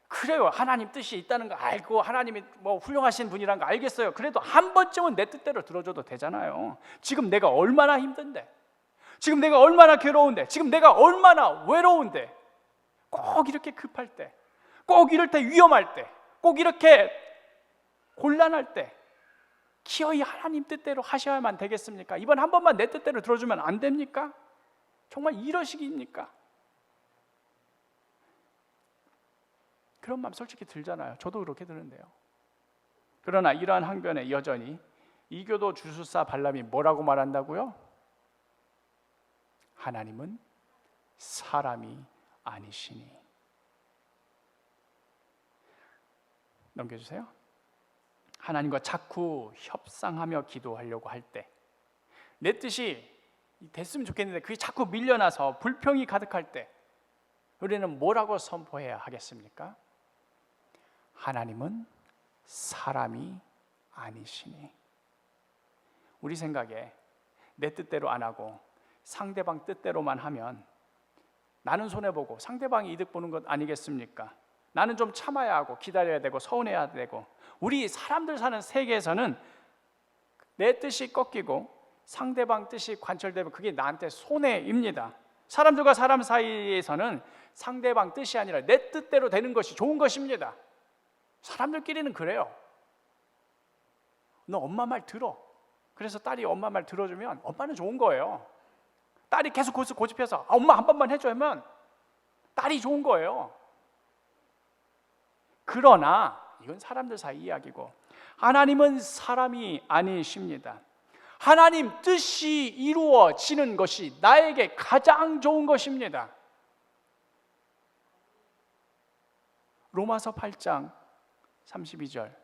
그래요, 하나님 뜻이 있다는 거 알고 하나님이 뭐 훌륭하신 분이라는 거 알겠어요. 그래도 한 번쯤은 내 뜻대로 들어줘도 되잖아요. 지금 내가 얼마나 힘든데, 지금 내가 얼마나 괴로운데, 지금 내가 얼마나 외로운데, 꼭 이렇게 급할 때, 꼭 이럴 때 위험할 때, 꼭 이렇게 곤란할 때 기어이 하나님 뜻대로 하셔야만 되겠습니까? 이번 한 번만 내 뜻대로 들어주면 안 됩니까? 정말 이러시기입니까? 그런 마음 솔직히 들잖아요. 저도 그렇게 드는데요. 그러나 이러한 항변에 여전히 이교도 주술사 발람이 뭐라고 말한다고요? 하나님은 사람이 아니시니. 넘겨주세요. 하나님과 자꾸 협상하며 기도하려고 할 때, 내 뜻이 됐으면 좋겠는데 그게 자꾸 밀려나서 불평이 가득할 때 우리는 뭐라고 선포해야 하겠습니까? 하나님은 사람이 아니시니. 우리 생각에 내 뜻대로 안 하고 상대방 뜻대로만 하면 나는 손해보고 상대방이 이득 보는 것 아니겠습니까? 나는 좀 참아야 하고 기다려야 되고 서운해야 되고, 우리 사람들 사는 세계에서는 내 뜻이 꺾이고 상대방 뜻이 관철되면 그게 나한테 손해입니다. 사람들과 사람 사이에서는 상대방 뜻이 아니라 내 뜻대로 되는 것이 좋은 것입니다. 사람들끼리는 그래요. 너 엄마 말 들어. 그래서 딸이 엄마 말 들어주면 엄마는 좋은 거예요. 딸이 계속 고집해서 엄마 한 번만 해줘 하면 딸이 좋은 거예요. 그러나 이건 사람들 사이 이야기고, 하나님은 사람이 아니십니다. 하나님 뜻이 이루어지는 것이 나에게 가장 좋은 것입니다. 로마서 8장 32절,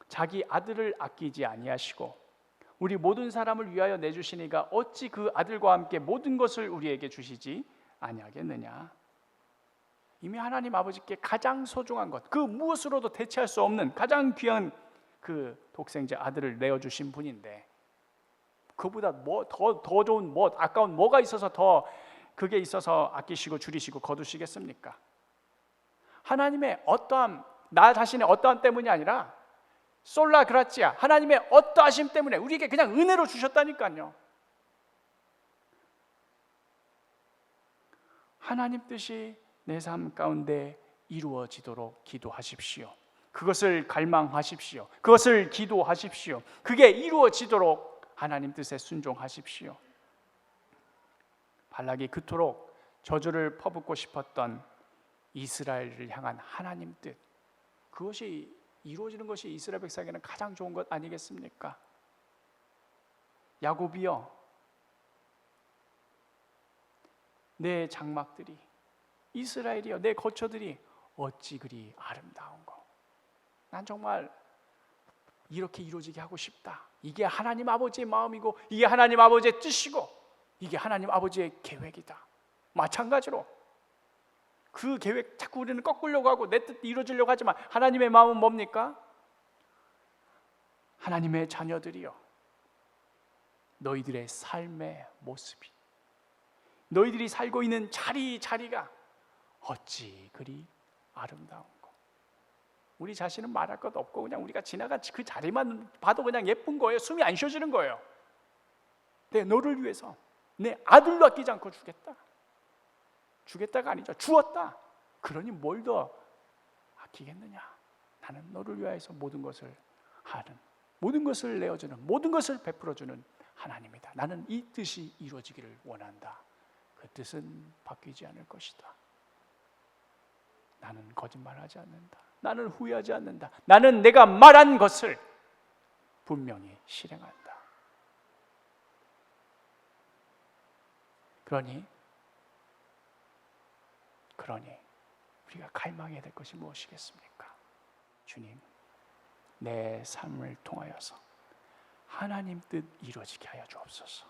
자기 아들을 아끼지 아니하시고 우리 모든 사람을 위하여 내주시니가 어찌 그 아들과 함께 모든 것을 우리에게 주시지 아니하겠느냐. 이미 하나님 아버지께 가장 소중한 것, 그 무엇으로도 대체할 수 없는 가장 귀한 그 독생자 아들을 내어주신 분인데, 그보다 더 좋은 아까운 뭐가 있어서 더 그게 있어서 아끼시고 줄이시고 거두시겠습니까? 하나님의 어떠함, 나 자신의 어떠함 때문이 아니라 솔라 그라치아, 하나님의 어떠하심 때문에 우리에게 그냥 은혜로 주셨다니까요. 하나님 뜻이 내 삶 가운데 이루어지도록 기도하십시오. 그것을 갈망하십시오. 그것을 기도하십시오. 그게 이루어지도록 하나님 뜻에 순종하십시오. 발락이 그토록 저주를 퍼붓고 싶었던 이스라엘을 향한 하나님 뜻, 그것이 이루어지는 것이 이스라엘 백성에게는 가장 좋은 것 아니겠습니까? 야곱이여, 내 장막들이, 이스라엘이여, 내 거처들이 어찌 그리 아름다운고. 난 정말 이렇게 이루어지게 하고 싶다. 이게 하나님 아버지의 마음이고, 이게 하나님 아버지의 뜻이고, 이게 하나님 아버지의 계획이다. 마찬가지로 그 계획 자꾸 우리는 꺾으려고 하고 내 뜻 이루어지려고 하지만, 하나님의 마음은 뭡니까? 하나님의 자녀들이여, 너희들의 삶의 모습이, 너희들이 살고 있는 자리가 어찌 그리 아름다운고. 우리 자신은 말할 것 없고 그냥 우리가 지나간 그 자리만 봐도 그냥 예쁜 거예요. 숨이 안 쉬어지는 거예요. 내 너를 위해서 내 아들도 아끼지 않고 주겠다. 주겠다가 아니죠. 주었다. 그러니 뭘 더 아끼겠느냐. 나는 너를 위하여서 모든 것을 하는, 모든 것을 내어주는, 모든 것을 베풀어주는 하나님이다. 나는 이 뜻이 이루어지기를 원한다. 그 뜻은 바뀌지 않을 것이다. 나는 거짓말하지 않는다. 나는 후회하지 않는다. 나는 내가 말한 것을 분명히 실행한다. 그러니 우리가 갈망해야 될 것이 무엇이겠습니까? 주님, 내 삶을 통하여서 하나님 뜻 이루어지게 하여 주옵소서.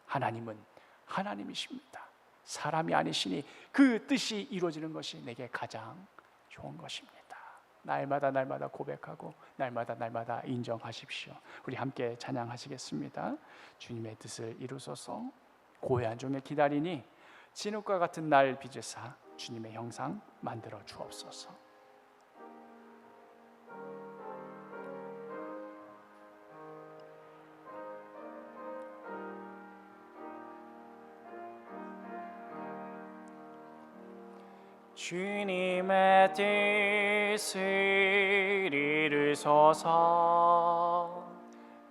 하나님은 하나님이십니다. 사람이 아니시니 그 뜻이 이루어지는 것이 내게 가장 좋은 것입니다. 날마다 고백하고 날마다 인정하십시오. 우리 함께 찬양하시겠습니다. 주님의 뜻을 이루소서. 고해한 종에 기다리니 진흙과 같은 날 빚으사 주님의 형상 만들어 주옵소서. 주님의 뜻을 이루소서.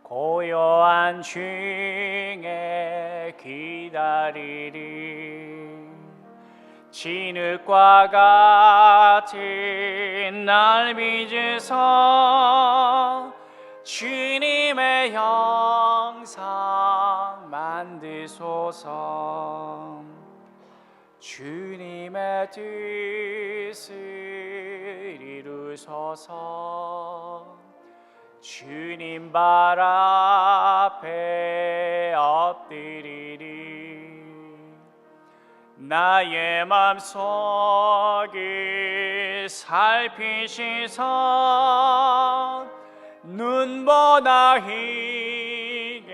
고요한 중에 기다리리. 진흙과 같은 날 빚으사 주님의 형상 만드소서. 주님의 뜻을 이루소서. 주님 발 앞에 엎드리리. 나의 맘속을 살피시사 눈보다 희게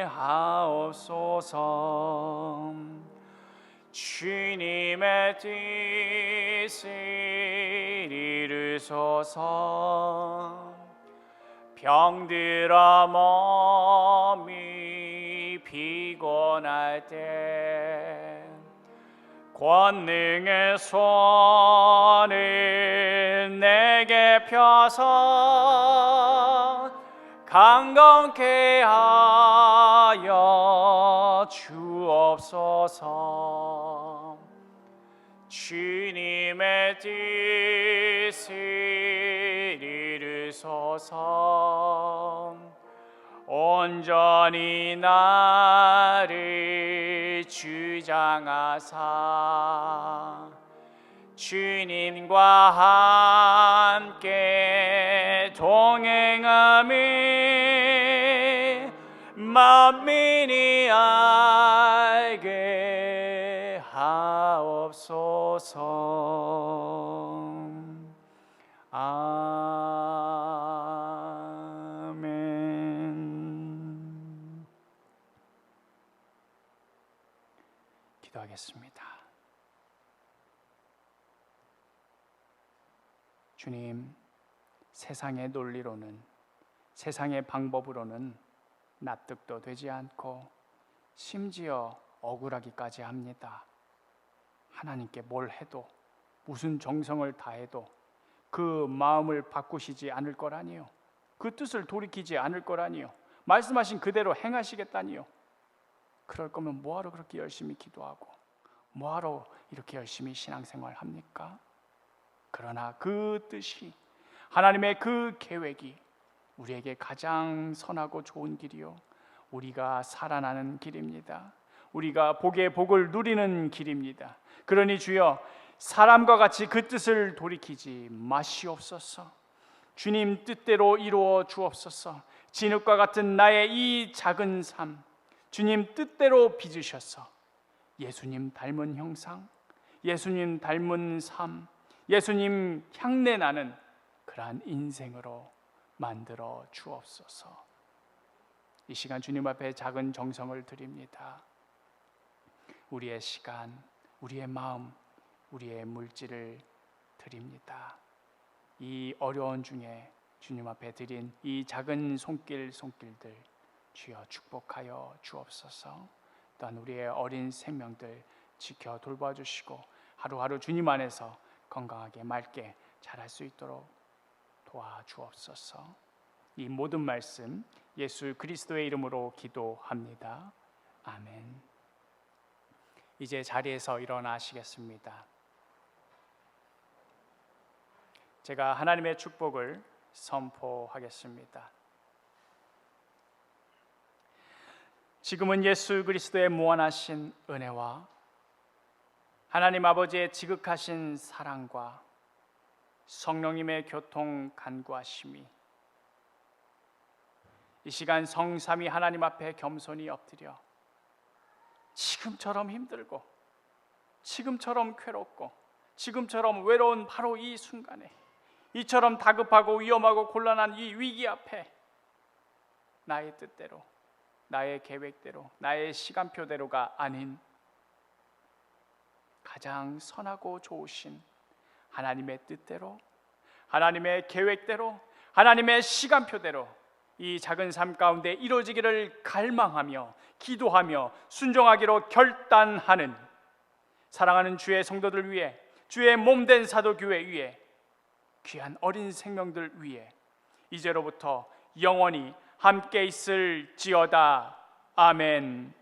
하옵소서. 주님의 뜻을 이루소서. 병들어 몸이 피곤할 때 권능의 손을 내게 펴서 강건케 하여 주옵소서. 주님의 뜻을 이루소서. 온전히 나를 주장하사 주님과 함께 동행함이 만민이 알게 하옵소서. 아멘. 기도하겠습니다. 주님, 세상의 논리로는, 세상의 방법으로는 납득도 되지 않고 심지어 억울하기까지 합니다. 하나님께 뭘 해도, 무슨 정성을 다해도 그 마음을 바꾸시지 않을 거라니요, 그 뜻을 돌이키지 않을 거라니요, 말씀하신 그대로 행하시겠다니요. 그럴 거면 뭐하러 그렇게 열심히 기도하고 뭐하러 이렇게 열심히 신앙생활 합니까? 그러나 그 뜻이, 하나님의 그 계획이 우리에게 가장 선하고 좋은 길이요, 우리가 살아나는 길입니다. 우리가 복의 복을 누리는 길입니다. 그러니 주여, 사람과 같이 그 뜻을 돌이키지 마시옵소서. 주님 뜻대로 이루어 주옵소서. 진흙과 같은 나의 이 작은 삶, 주님 뜻대로 빚으셔서 예수님 닮은 형상, 예수님 닮은 삶, 예수님 향내 나는 그러한 인생으로 만들어 주옵소서. 이 시간 주님 앞에 작은 정성을 드립니다. 우리의 시간, 우리의 마음, 우리의 물질을 드립니다. 이 어려운 중에 주님 앞에 드린 이 작은 손길들 주여 축복하여 주옵소서. 또한 우리의 어린 생명들 지켜 돌봐주시고 하루하루 주님 안에서 건강하게 맑게 자랄 수 있도록 도와주옵소서. 이 모든 말씀 예수 그리스도의 이름으로 기도합니다. 아멘. 이제 자리에서 일어나시겠습니다. 제가 하나님의 축복을 선포하겠습니다. 지금은 예수 그리스도의 무한하신 은혜와 하나님 아버지의 지극하신 사랑과 성령님의 교통 간구하심이 이 시간 성삼위 하나님 앞에 겸손히 엎드려 지금처럼 힘들고 지금처럼 괴롭고 지금처럼 외로운 바로 이 순간에 이처럼 다급하고 위험하고 곤란한 이 위기 앞에 나의 뜻대로, 나의 계획대로, 나의 시간표대로가 아닌 가장 선하고 좋으신 하나님의 뜻대로, 하나님의 계획대로, 하나님의 시간표대로 이 작은 삶 가운데 이루어지기를 갈망하며 기도하며 순종하기로 결단하는 사랑하는 주의 성도들 위해, 주의 몸된 사도교회 위해, 귀한 어린 생명들 위해 이제로부터 영원히 함께 있을지어다. 아멘.